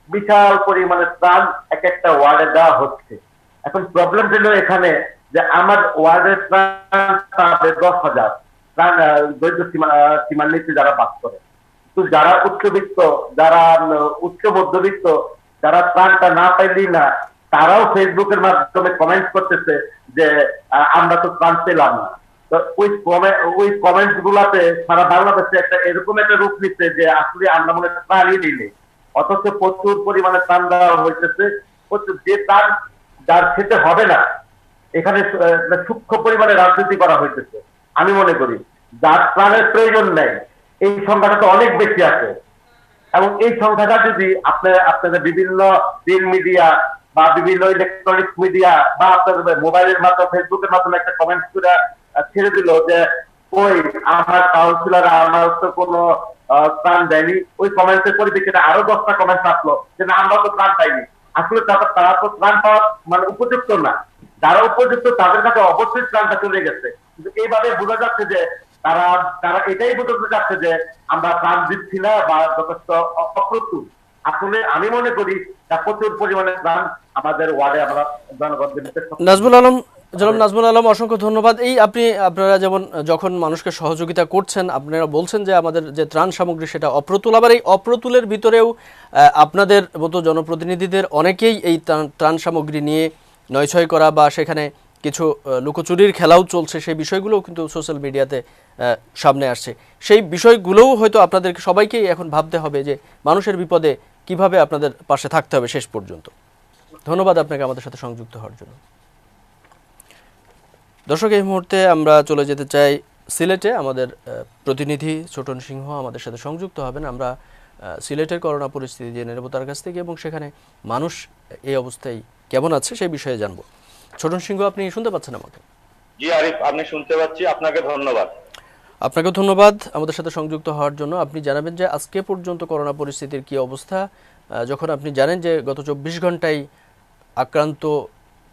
বিশাল পরিমাণে ত্রাণ এক একটা ওয়ার্ডে দেওয়া হচ্ছে। এখন প্রবলেম ছিল এখানে যে আমার ওয়ার্ডের ত্রাণ 10,000 ত্রাণ দরিদ্র সীমার নিচে যারা বাস করে, কিন্তু যারা উচ্চবিত্ত, যারা উচ্চ মধ্যবিত্ত, যারা ত্রাণটা না পাইলেই না, তারাও ফেসবুকের মাধ্যমে কমেন্ট করতেছে যে আমরা তো ত্রাণ পেলাম না। তো ওই কমেন্টস গুলাতে সারা বাংলাদেশে এরকম একটা রূপ নিচ্ছে যে আসলে আমরা মনে হয় ত্রাণই নেই, অথচ প্রচুর পরিমাণে ত্রাণ দেওয়া হয়েছে। যে ত্রাণ যার খেতে হবে না, এখানে সূক্ষ্ম পরিমাণে রাজনীতি করা হইতেছে। আমি মনে করি যার ত্রাণের প্রয়োজন নেই এই সংখ্যাটা তো অনেক বেশি আছে, এবং এই সংখ্যাটা যদি আপনাদের বিভিন্ন প্রিন্ট মিডিয়া বা বিভিন্ন ইলেকট্রনিক্স মিডিয়া বা আপনাদের মোবাইলের মাধ্যমে ফেসবুকের মাধ্যমে একটা কমেন্ট করে ছেড়ে দিল যে ওই আমার কাউন্সিলর আমার তো কোনো ত্রাণ দেয়নি, ওই কমেন্টের পরিপ্রেক্ষিতে আরো 10টা কমেন্ট আসলো যে না আমরা তো ত্রাণ পাইনি। আসলে তারা তো ত্রাণ পাওয়ার মানে উপযুক্ত না, যারা উপযুক্ত তাদের কাছে অবশ্যই ত্রাণটা চলে গেছে, কিন্তু এইভাবে বোঝা যাচ্ছে যে তারা এটাই বোঝাতে চাচ্ছে যে আমরা ত্রাণ দিচ্ছি না বা যথেষ্ট অপ্রস্তুত। আসলে আমি মনে করি প্রচুর পরিমাণে ত্রাণ আমাদের ওয়ার্ডে আমরা জনগণদের জনাব নাজমুল আলম অসংখ্য ধন্যবাদ। এই আপনারা যেমন যখন মানুষকে সহযোগিতা করছেন, আপনারা বলছেন যে আমাদের যে ত্রাণ সামগ্রী সেটা অপ্রতুল, আবার এই অপ্রতুলের ভিতরেও আপনাদের মতো জনপ্রতিনিধিদের অনেকেই এই ত্রাণ সামগ্রী নিয়ে নয়ছয় করা বা সেখানে কিছু লুকোচুরির খেলাও চলছে, সেই বিষয়গুলোও কিন্তু সোশ্যাল মিডিয়াতে সামনে আসছে। সেই বিষয়গুলোও হয়তো আপনাদেরকে সবাইকেই এখন ভাবতে হবে যে মানুষের বিপদে কিভাবে আপনাদের পাশে থাকতে হবে শেষ পর্যন্ত। ধন্যবাদ আপনাকে আমাদের সাথে সংযুক্ত হওয়ার জন্য। দর্শক, এই মুহূর্তে আমরা চলে যেতে চাই সিলেটে। আমাদের প্রতিনিধি ছোটন সিংহ আমাদের সাথে সংযুক্ত হবেন। আমরা সিলেটের করোনা পরিস্থিতি জেনে নেব তার কাছ থেকে এবং সেখানে মানুষ এই অবস্থায় কেমন আছে সেই বিষয়ে জানবো। ছোটন সিংহ, আপনি শুনতে পাচ্ছেন আমাকে? জি আরিফ, আপনি শুনতে পাচ্ছি। আপনাকে ধন্যবাদ। আপনাকে ধন্যবাদ আমাদের সাথে সংযুক্ত হওয়ার জন্য। আপনি জানাবেন যে আজকে পর্যন্ত করোনা পরিস্থিতির কি অবস্থা, যখন আপনি জানেন যে গত 24 ঘন্টায় আক্রান্ত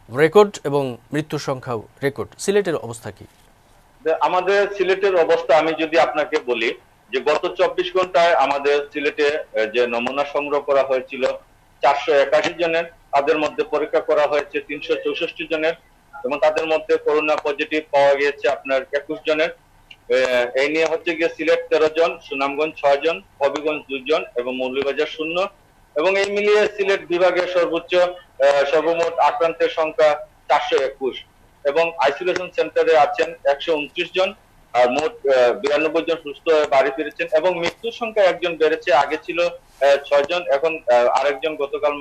রেকর্ড এবং মৃত্যুর সংখ্যাও রেকর্ড, সিলেটের অবস্থা কি? আমাদের সিলেটের অবস্থা আমি যদি আপনাকে বলি যে গত 24 ঘন্টায় আমাদের সিলেটে যে নমুনা সংগ্রহ করা হয়েছিল 481 জনের, তাদের মধ্যে পরীক্ষা করা হয়েছে 364 জনের এবং তাদের মধ্যে করোনা পজিটিভ পাওয়া গিয়েছে আপনার 21 জনের। এই নিয়ে হচ্ছে গিয়ে সিলেট 13 জন, সুনামগঞ্জ 6 জন, হবিগঞ্জ 2 জন এবং মৌলভীবাজার 0। এবং এই মিলিয়ে সিলেট বিভাগের সর্বমোট আক্রান্তের সংখ্যা 421 এবং আইসোলেশন সেন্টারে আছেন 129 জন, আর মোট 92 জন সুস্থ হয়ে বাড়ি ফিরেছেন এবং মৃত্যুর সংখ্যা একজন বেড়েছে, আগে ছিল 6 জন, এখন আরেকজন গতকাল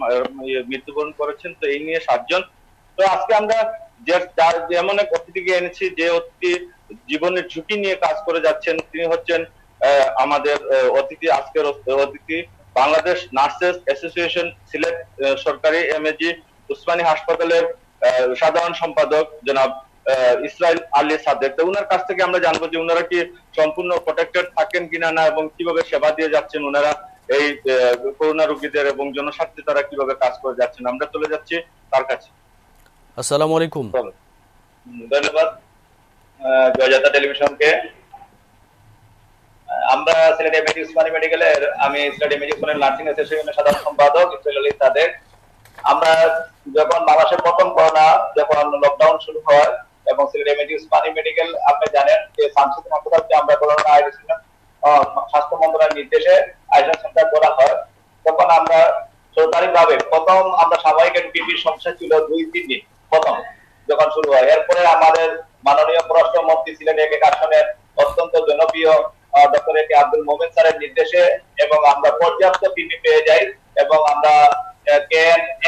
মৃত্যুবরণ করেছেন। তো এই নিয়ে 7 জন। তো আজকে আমরা যেমন এক অতিথিকে এনেছি যে অতিথি জীবনের ঝুঁকি নিয়ে কাজ করে যাচ্ছেন, তিনি হচ্ছেন আমাদের আজকের অতিথি বাংলাদেশ নার্সেস অ্যাসোসিয়েশন সিলেট সরকারি এমএজি উসমানী হাসপাতালের সাধারণ সম্পাদক জনাব ইসরাইল আলী সাদেক। তো ওনার কাছ থেকে আমরা জানবো যে ওনারা কি সম্পূর্ণ প্রোটেক্টেড থাকেন কিনা না এবং কিভাবে সেবা দিয়ে যাচ্ছেন ওনারা এই করোনা রোগীদের এবং জনস্বার্থে তারা কিভাবে কাজ করে যাচ্ছেন। আমরা চলে যাচ্ছি তার কাছে। আসসালামু আলাইকুম। ধন্যবাদ জয়যাত্রা টেলিভিশনকে। আমরা সিলেট এমএজি উসমানী মেডিকেলের, আমি সিলেট এমএজি উসমানী নার্সিং অ্যাসোসিয়েশনের সাধারণ সম্পাদক ইসরাইল আলী সাদেক। আমরা যখন বাংলাদেশের প্রথম করোনা যখন লকডাউন শুরু হয় এবং সিলেট এমএজি উসমানী মেডিকেল আপনি জানেন যে সামসুদ্দিন হাসপাতালকে আমরা করোনা আইসোলেশন স্বাস্থ্য মন্ত্রণালয়ের নির্দেশে আইসোলেশন সেন্টার করা হয়, তখন আমরা সরকারিভাবে প্রথম আমরা সাময়িক পিপির সমস্যা ছিল 2-3 দিন প্রথম যখন শুরু হয়। এরপরে আমাদের মাননীয় পররাষ্ট্রমন্ত্রী সিলেট 1 আসনের অত্যন্ত জনপ্রিয় ডক্টর একে আব্দুল মোমেন স্যারের নির্দেশে এবং আমরা পর্যাপ্ত পিপি পেয়ে যাই এবং আমরা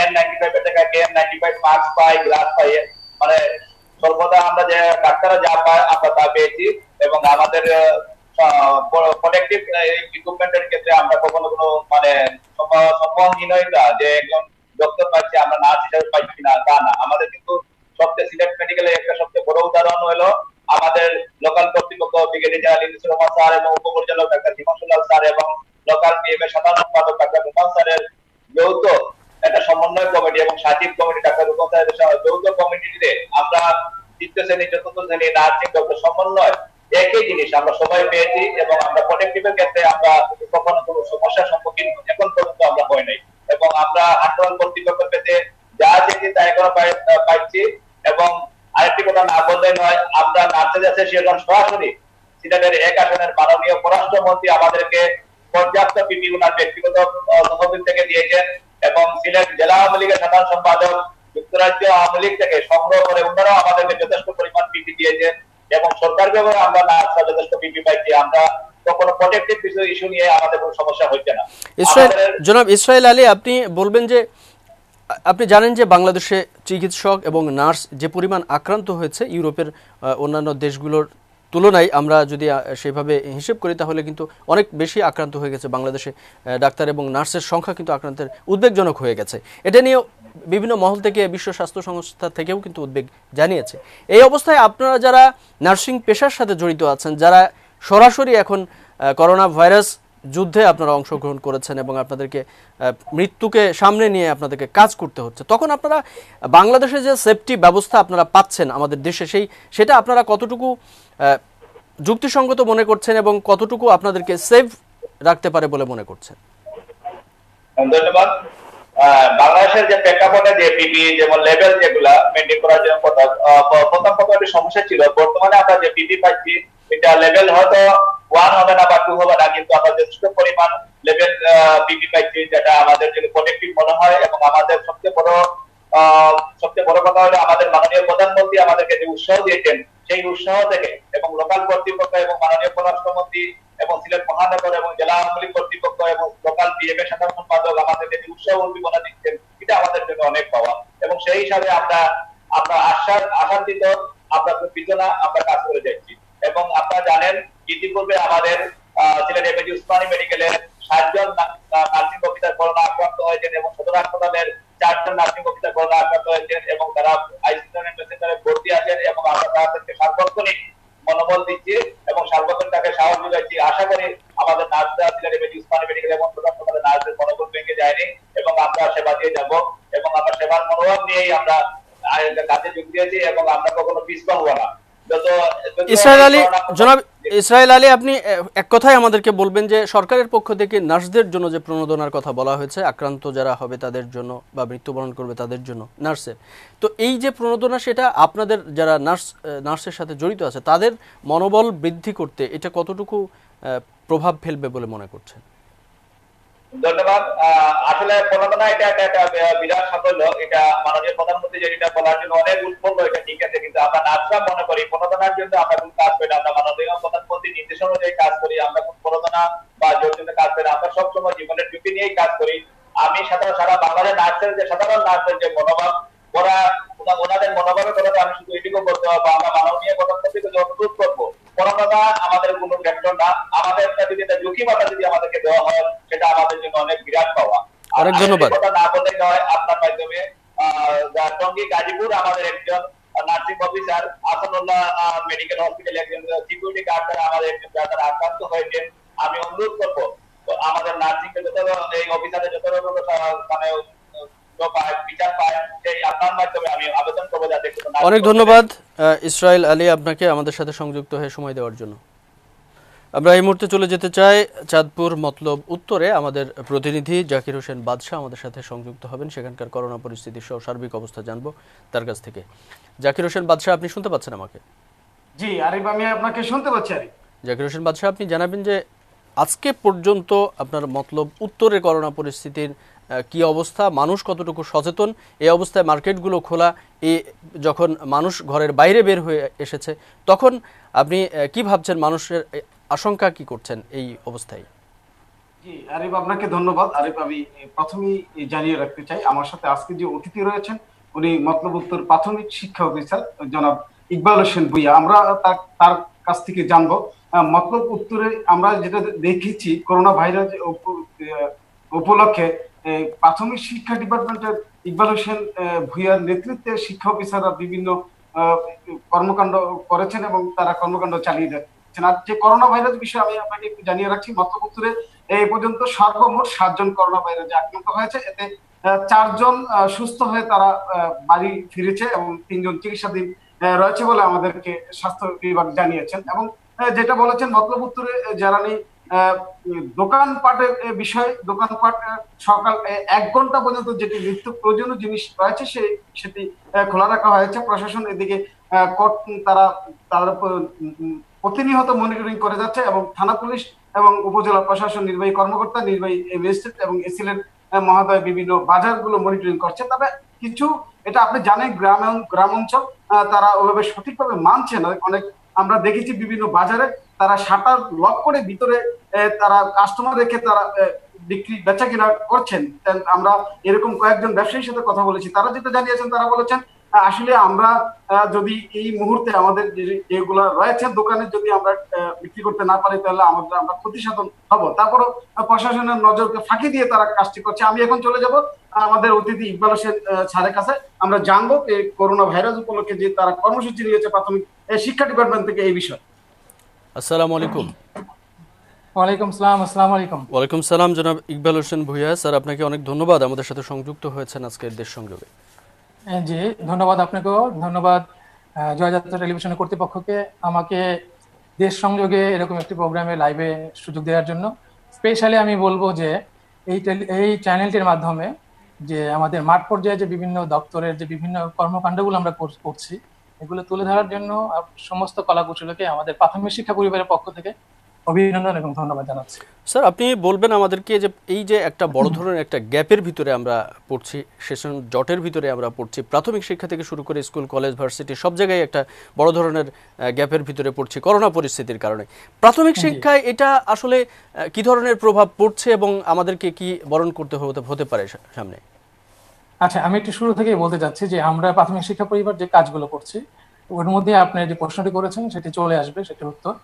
N95 এর থেকে KN95 মাস্ক পাই, গ্লাস পাই, মানে সর্বদা আমরা যে ডাক্তাররা যা পায় আমরা তা পেয়েছি এবং আমাদের প্রোটেক্টিভ ইকুইপমেন্টের ক্ষেত্রে আমরা কখনো কোনো মানে সম্মানহীনতা যে একজন ডক্টর পাচ্ছি আমরা নার্স হিসেবে পাচ্ছি না তা না। আমাদের কিন্তু সবচেয়ে সিলেট মেডিকেলের একটা সবচেয়ে বড় উদাহরণ হলো আমাদের লোকাল কর্তৃপক্ষ ব্রিগেডিয়ার জেনারেল ইনসুর রহমান স্যার এবং উপপরিচালক ডাক্তার হিমাংশুলাল স্যার এবং লোকাল পিএমএ সাধারণ সম্পাদক ডাক্তার রুমান স্যারের যৌথ একটা সমন্বয় কমিটি এবং সচিব কমিটি ডাক্তার রুমান স্যারের যৌথ কমিটিতে আমরা 3য় শ্রেণী 4র্থ শ্রেণী নার্সিং ডক্টর সমন্বয় একই জিনিস আমরা সবাই পেয়েছি এবং আমরা প্রোটেক্টিভের ক্ষেত্রে আমরা কখনো কোনো সমস্যার সম্মুখীন এখন পর্যন্ত আমরা হই নাই এবং আমরা হাসপাতাল কর্তৃপক্ষ পেতে যা চেয়েছি তা এখনো পাইছি। এবং আরেকটি কথা না বললে নয়, আমরা নার্সেস অ্যাসোসিয়েশন সরাসরি সিলেটের 1 আসনের মাননীয় পররাষ্ট্রমন্ত্রী আমাদেরকে পর্যাপ্ত পিপি ওনার ব্যক্তিগত তহবিল থেকে দিয়েছেন এবং সিলেট জেলা আওয়ামী লীগের সাধারণ সম্পাদক যুক্তরাজ্য আওয়ামী লীগ থেকে সংগ্রহ করে ওনারাও আমাদেরকে যথেষ্ট পরিমাণ পিপি দিয়েছেন এবং সরকারভাবে আমরা নার্সরা যথেষ্ট পিপি পাইছি। আমরা কখনো প্রোটেক্টিভ কিছু ইস্যু নিয়ে আমাদের কোনো সমস্যা হচ্ছে না। জনাব ইসরাইল আলী, আপনি বলবেন যে আপনি জানেন যে বাংলাদেশে চিকিৎসক এবং নার্স যে পরিমাণ আক্রান্ত হয়েছে ইউরোপের অন্যান্য দেশগুলোর তুলনায় আমরা যদি সেভাবে হিসেব করি তাহলে কিন্তু অনেক বেশি আক্রান্ত হয়ে গেছে বাংলাদেশে ডাক্তার এবং নার্সের সংখ্যা কিন্তু আক্রান্তের উদ্বেগজনক হয়ে গেছে। এটা নিয়ে বিভিন্ন মহল থেকে বিশ্ব স্বাস্থ্য সংস্থা থেকেও কিন্তু উদ্বেগ জানিয়েছে। এই অবস্থায় আপনারা যারা নার্সিং পেশার সাথে জড়িত আছেন, যারা সরাসরি এখন করোনা ভাইরাস যুদ্ধে আপনারা অংশগ্রহণ করেছেন এবং আপনাদেরকে মৃত্যুকে সামনে নিয়ে আপনাদেরকে কাজ করতে হচ্ছে, তখন আপনারা বাংলাদেশে যে সেফটি ব্যবস্থা আপনারা পাচ্ছেন আমাদের দেশে সেটা আপনারা কতটুকু যুক্তিসঙ্গত মনে করছেন এবং কতটুকু আপনাদেরকে সেফ রাখতে পারে বলে মনে করছেন? ধন্যবাদ। বাংলাদেশের যে প্রেক্ষাপটে যে পিপি যেমন লেভেল যেগুলা মেনটেন করার জন্য প্রথম একটা সমস্যা ছিল। বর্তমানে আমরা যে পিপি পাচ্ছি এটা লেভেল হয়তো 1 হবে না বা 2 হবে না, কিন্তু আমরা যথেষ্ট পরিমাণ লেভেল পিপি পাচ্ছি, যেটা আমাদের জন্য প্রোটেক্টিভ মনে হয়। এবং আমাদের সবচেয়ে বড় কথা হলো আমাদের মাননীয় প্রধানমন্ত্রী আমাদেরকে যে উৎসাহ দিয়েছেন, সেই উৎসাহ থেকে এবং লোকাল কর্তৃপক্ষ এবং মাননীয় পররাষ্ট্রমন্ত্রী এবং সিলেট মহানগর এবং জেলা আওয়ামী কর্তৃপক্ষ এবং লোকাল বিএমএ সাধারণ সম্পাদক আমাদেরকে যে উৎসাহ উদ্দীপনা দিচ্ছেন, এটা আমাদের জন্য অনেক পাওয়া। এবং সেই হিসাবে আমরা আশান্বিত, আমরা খুব বিজনা, আমরা কাজ করে যাচ্ছি। এবং আপনারা জানেন ইতিপূর্বে আমাদের সিলেট এমএজি উসমানী মেডিকেলের 7 জন নার্সিং অফিসার করোনা আক্রান্ত হয়েছেন এবং সদর হাসপাতালের 4 জন নার্সিং অফিসার করোনা আক্রান্ত হয়েছেন এবং তারা আইসোলেশন সেন্টারে ভর্তি আছেন। এবং আমরা তাদেরকে সার্বক্ষণিক মনোবল দিচ্ছি এবং সার্বক্ষণিক তাকে সাহায্য যোগাচ্ছি। আশা করি আমাদের নার্সরা সিলেট এমএজি উসমানী মেডিকেল এবং সদর হাসপাতালের নার্সদের মনোবল ভেঙে যায়নি এবং আমরা সেবা দিয়ে যাব এবং আমরা সেবার মনোভাব নিয়েই আমরা কাজে যোগ দিয়েছি এবং আমরা কখনো পিছপা হবো না। ইসরাইল আলী, আপনি এক কথায় আমাদেরকে বলবেন যে সরকারের পক্ষ থেকে নার্সদের জন্য যে প্রণোদনার কথা বলা হয়েছে, আক্রান্ত যারা হবে তাদের জন্য বা মৃত্যুবরণ করবে তাদের জন্য নার্সের, তো এই যে প্রণোদনা সেটা আপনাদের যারা নার্সের সাথে জড়িত আছে তাদের মনোবল বৃদ্ধি করতে এটা কতটুকু প্রভাব ফেলবে বলে মনে করছেন? ধন্যবাদ। আসলে প্রণোদনা এটা একটা বিরাট সাফল্য। এটা মাননীয় প্রধানমন্ত্রী যেটা বলার জন্য অনেক উৎফুল্ল, এটা ঠিক আছে। কিন্তু আমরা নার্সরা মনে করি প্রণোদনার জন্য আমরা কোন কাজ করি না, আমরা মাননীয় প্রধানমন্ত্রী নির্দেশ অনুযায়ী কাজ করি। আমরা কোন প্রণোদনা বা জোর জন্য কাজ করি, আমরা সবসময় জীবনের ঝুঁকি নিয়েই কাজ করি। আমি সারা বাংলাদেশের নার্সের যে সাধারণ নার্সের যে মনোভাব, ওনাদের মনোভাবের কথা আমি শুধু এটুকু বলতে পারবো, আমরা মাননীয় প্রধানমন্ত্রীকে অনুরোধ করবো, প্রণোদনা আমাদের কোনো ফ্যাক্টর না। আমাদের যদি ঝুঁকি মাত্রা যদি আমাদেরকে দেওয়া হয়, সেটা আমাদের জন্য অনেক বিরাট পাওয়া। অনেক ধন্যবাদ। না বলতে নয়, আপনার মাধ্যমে টঙ্গী গাজীপুর আমাদের একজন নার্সিং অফিসার আসানুল্লাহ মেডিকেল হসপিটালে একজন সিকিউরিটি গার্ড দ্বারা আমাদের একজন যারা আক্রান্ত হয়েছেন, আমি অনুরোধ করবো আমাদের নার্সিং এই অফিসারের যত মানে বিচার পায় সেই আপনার মাধ্যমে আমি আবেদন করবো যাতে। অনেক ধন্যবাদ ইসরাইল আলী আপনাকে আমাদের সাথে সংযুক্ত হয়ে সময় দেওয়ার জন্য। আমরা এই মুহূর্তে চলে যেতে চাই চাঁদপুর মতলব উত্তরে। আমাদের প্রতিনিধি জাকির হোসেন বাদশাহ আমাদের সাথে সংযুক্ত হবেন, সেখানকার করোনা পরিস্থিতির সহ সার্বিক অবস্থা জানবো তার কাছ থেকে। জাকির হোসেন বাদশাহ, আপনি শুনতে পাচ্ছেন আমাকে? জি আরিফ, আমি আপনাকে শুনতে পাচ্ছি। আরিফ, জাকির হোসেন বাদশাহ, আপনি জানাবেন যে আজকে পর্যন্ত আপনার মতলব উত্তরে করোনা পরিস্থিতির কি অবস্থা, মানুষ কতটুকু সচেতন, এই অবস্থায় মার্কেটগুলো খোলা, যখন মানুষ ঘরের বাইরে বের হয়ে এসেছে তখন আপনি কি ভাবছেন, মানুষের আশঙ্কা কি করছেন এই অবস্থায়? জি আরিফ, আপনাকে ধন্যবাদ। আরিফ, আমি প্রথমেই জানিয়ে রাখতে চাই আমার সাথে আজকে যে অতিথি রয়েছেন উনি মতলব উত্তর প্রাথমিক শিক্ষা অফিসার জনাব ইকবাল হোসেন ভুইয়া। আমরা তার কাছ থেকে জানবো মতলব উত্তরে আমরা যেটা দেখেছি করোনা ভাইরাস উপলক্ষে প্রাথমিক শিক্ষা ডিপার্টমেন্টের ইকবাল হোসেন ভুইয়ার নেতৃত্বে শিক্ষা অফিসাররা বিভিন্ন কর্মকাণ্ড করেছেন এবং তারা কর্মকাণ্ড চালিয়ে যাচ্ছেন। আর যে করোনা ভাইরাস বিষয়ে আমি আপনাকে একটু জানিয়ে রাখছি, মতলব উত্তরে এই পর্যন্ত সর্বমোট 7 জন করোনা ভাইরাসে আক্রান্ত হয়েছে। এতে 4 জন সুস্থ হয়ে তারা বাড়ি ফিরেছে এবং 3 জন চিকিৎসাধীন রয়েছে বলে আমাদেরকে স্বাস্থ্য বিভাগ জানিয়েছেন। এবং যেটা বলেছেন মতলব উত্তরে যারা নেই দোকানপাটের বিষয়, দোকানপাট সকাল 1 ঘন্টা পর্যন্ত যেটি নিত্য প্রয়োজনীয় জিনিস রয়েছে সেটি খোলা রাখা হয়েছে। প্রশাসন এদিকে তারা প্রতিনিয়ত মনিটরিং করে যাচ্ছে এবং থানা পুলিশ এবং উপজেলা প্রশাসন নির্বাহী কর্মকর্তা, নির্বাহী ম্যাজিস্ট্রেট এবং এসিলের মহোদয় বিভিন্ন বাজারগুলো মনিটরিং করছে। তবে কিছু এটা আপনি জানেন গ্রাম অঞ্চল তারা ওইভাবে সঠিকভাবে মানছে না। অনেক আমরা দেখেছি বিভিন্ন বাজারে তারা শাটার লক করে ভিতরে তারা কাস্টমার রেখে তারা বিক্রি বেচা কিনা করছেন। আমরা এরকম কয়েকজন ব্যবসায়ীর সাথে কথা বলেছি, তারা যেটা জানিয়েছেন তারা বলেছেন আসলে আমরা যদি এই মুহূর্তে আমাদের যেগুলো রয়েছে দোকানে যদি আমরা বিক্রি করতে না পারি তাহলে আমরা ক্ষতিসাধন হব। তারপর প্রশাসনের নজরকে ফাঁকি দিয়ে তারা কাজটি করছে। আমি এখন চলে যাব আমাদের অতিথি ইকবাল হোসেন স্যারের কাছে, আমরা জানবো এই করোনা ভাইরাস উপলক্ষে যে তারা কর্মসূচি নিয়েছে প্রাথমিক শিক্ষা ডিপার্টমেন্ট থেকে এই বিষয়ে। আসসালামু আলাইকুম। ওয়ালাইকুম সালাম। আসসালামু আলাইকুম। ওয়ালাইকুম সালাম জনাব ইকবাল হোসেন ভূঁইয়া স্যার, আপনাকে অনেক ধন্যবাদ আমাদের সাথে সংযুক্ত হয়েছেন আজকের দেশ সংযোগে। জি ধন্যবাদ আপনাকেও, ধন্যবাদ জয়যাত্রা টেলিভিশনের কর্তৃপক্ষকে আমাকে দেশ সংযোগে এরকম একটি প্রোগ্রামে লাইভে সুযোগ দেওয়ার জন্য। স্পেশালি আমি বলবো যে এই চ্যানেলটির মাধ্যমে যে আমাদের মাঠ পর্যায়ে যে বিভিন্ন দপ্তরের যে বিভিন্ন কর্মকাণ্ডগুলো আমরা করছি এগুলো তুলে ধরার জন্য সমস্ত কলাকুশলীকে আমাদের প্রাথমিক শিক্ষা পরিবারের পক্ষ থেকে অভিনন্দন এবং ধন্যবাদ জানাচ্ছি। স্যার, আপনি বলবেন আমাদেরকে যে এই যে একটা বড় ধরনের একটা গ্যাপের ভিতরে আমরা পড়ছি, সেশন জটের ভিতরে আমরা পড়ছি, প্রাথমিক শিক্ষা থেকে শুরু করে স্কুল কলেজ ভার্সিটি সব জায়গায় একটা বড় ধরনের গ্যাপের ভিতরে পড়ছি করোনা পরিস্থিতির কারণে। প্রাথমিক শিক্ষায় এটা আসলে কি ধরনের প্রভাব পড়ছে এবং আমাদেরকে কি বরণ করতে হতে পারে সামনে? আচ্ছা, আমি একটু শুরু থেকেই বলতে চাচ্ছি যে আমরা প্রাথমিক শিক্ষা পরিবার যে কাজগুলো করছি ওর মধ্যে আপনি যে প্রশ্নটি করেছেন সেটি চলে আসবে, সেটি উত্তর।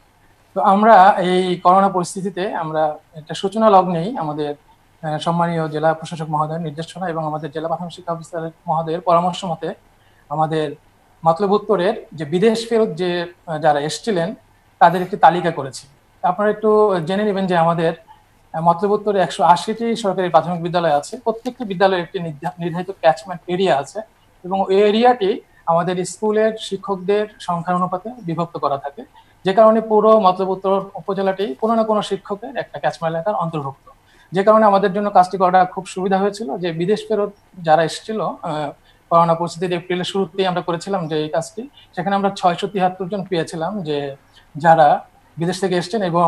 তো আমরা এই করোনা পরিস্থিতিতে আমরা একটা সূচনা লগ্নেই আমাদের সম্মানীয় জেলা প্রশাসক মহোদয়ের নির্দেশনা এবং আমাদের জেলা প্রাথমিক শিক্ষা অফিসার মহোদয়ের পরামর্শ মতে আমাদের মতলব উত্তরের যে বিদেশ ফেরত যে যারা এসেছিলেন তাদের একটি তালিকা করেছি। আপনারা একটু জেনে নেবেন যে আমাদের মতলব উত্তরে 180টি সরকারি প্রাথমিক বিদ্যালয় আছে। প্রত্যেকটি বিদ্যালয়ের একটি নির্ধারিত ক্যাচমেন্ট এরিয়া আছে এবং ওই এরিয়াটি আমাদের স্কুলের শিক্ষকদের সংখ্যার অনুপাতে বিভক্ত করা থাকে, যে কারণে পুরো মতলব উত্তর উপজেলাটি কোনো না কোনো শিক্ষকের একটা ক্যাচমেন্ট এলাকার অন্তর্ভুক্ত। যে কারণে আমাদের জন্য কাজটি করা খুব সুবিধা হয়েছিল যে বিদেশ ফেরত যারা এসেছিল করোনা পরিস্থিতির এপ্রিলের শুরুতেই আমরা করেছিলাম যে এই কাজটি, সেখানে আমরা 673 জন পেয়েছিলাম যে যারা বিদেশ থেকে এসছেন এবং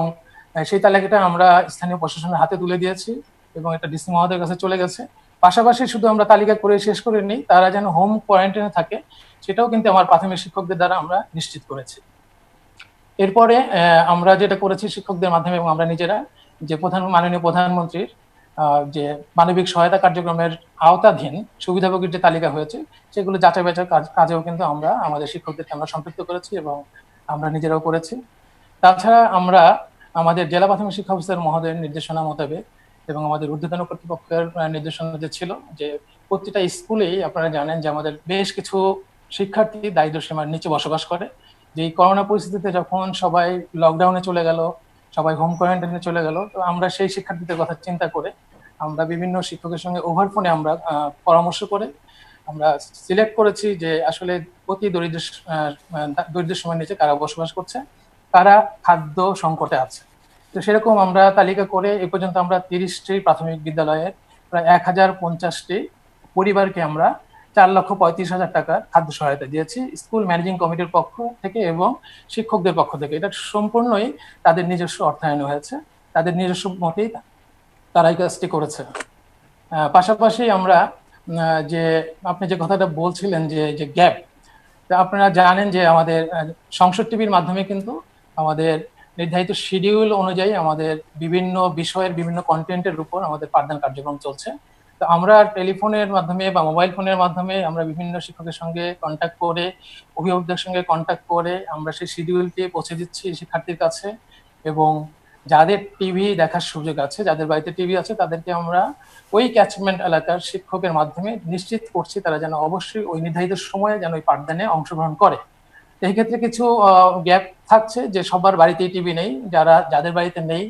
সেই তালিকাটা আমরা স্থানীয় প্রশাসনের হাতে তুলে দিয়েছি এবং এটা ডিসি মহোদয়ের কাছে চলে গেছে। পাশাপাশি শুধু আমরা তালিকা করে শেষ করে নিই, তারা যেন হোম কোয়ারেন্টাইনে থাকে সেটাও কিন্তু আমার প্রাথমিক শিক্ষকদের দ্বারা আমরা নিশ্চিত করেছি। এরপরে আমরা যেটা করেছি শিক্ষকদের মাধ্যমে এবং আমরা নিজেরা যে মাননীয় প্রধানমন্ত্রীর যে মানবিক সহায়তা কার্যক্রমের আওতাধীন সুবিধাভোগীর যে তালিকা হয়েছে সেগুলো যাচাই বাছাই কাজেও কিন্তু আমরা আমাদের শিক্ষকদেরকে আমরা সম্পৃক্ত করেছি এবং আমরা নিজেরাও করেছি। তাছাড়া আমরা আমাদের জেলা প্রাথমিক শিক্ষা অফিসার মহোদয়ের নির্দেশনা মোতাবেক এবং আমাদের ঊর্ধ্বতন কর্তৃপক্ষের নির্দেশনা যে ছিল যে প্রতিটা স্কুলেই আপনারা জানেন যে আমাদের বেশ কিছু শিক্ষার্থী দারিদ্র সীমার নিচে বসবাস করে। যে এই করোনা পরিস্থিতিতে যখন সবাই লকডাউনে চলে গেল, সবাই হোম কোয়ারেন্টাইনে চলে গেল, তো আমরা সেই শিক্ষার্থীদের কথা চিন্তা করে আমরা বিভিন্ন শিক্ষকের সঙ্গে ওভার ফোনে আমরা পরামর্শ করে আমরা সিলেক্ট করেছি যে আসলে অতি দরিদ্র সীমার নিচে কারা বসবাস করছে, কারা খাদ্য সংকটে আছে। তো সেরকম আমরা তালিকা করে এ পর্যন্ত আমরা 30টি প্রাথমিক বিদ্যালয়ের প্রায় 1050টি পরিবারকে আমরা 4,35,000 টাকার খাদ্য সহায়তা দিয়েছি স্কুল ম্যানেজিং কমিটির পক্ষ থেকে এবং শিক্ষকদের পক্ষ থেকে। এটা সম্পূর্ণই তাদের নিজস্ব অর্থায়নে হয়েছে, তাদের নিজস্ব মতেই তারা এই কাজটি করেছে। পাশাপাশি আমরা যে আপনি যে কথাটা বলছিলেন যে গ্যাপ, আপনারা জানেন যে আমাদের সংসদ টিভির মাধ্যমে কিন্তু আমাদের নির্ধারিত শিডিউল অনুযায়ী আমাদের বিভিন্ন বিষয়ের বিভিন্ন কন্টেন্টের উপর আমাদের পাঠদান কার্যক্রম চলছে। তো আমরা টেলিফোনের মাধ্যমে বা মোবাইল ফোনের মাধ্যমে আমরা বিভিন্ন শিক্ষকের সঙ্গে কন্ট্যাক্ট করে, অভিভাবকদের সঙ্গে কন্ট্যাক্ট করে আমরা সেই শিডিউলটি পৌঁছে দিচ্ছি শিক্ষার্থীর কাছে। এবং যাদের টিভি দেখার সুযোগ আছে, যাদের বাড়িতে টিভি আছে, তাদেরকে আমরা ওই ক্যাচমেন্ট এলাকার শিক্ষকের মাধ্যমে নিশ্চিত করছি তারা যেন অবশ্যই ওই নির্ধারিত সময়ে যেন ওই পাঠদানে অংশগ্রহণ করে। এই ক্ষেত্রে কিছু গ্যাপ থাকছে যে সবার বাড়িতেই টিভি নেই, যাদের বাড়িতে নেই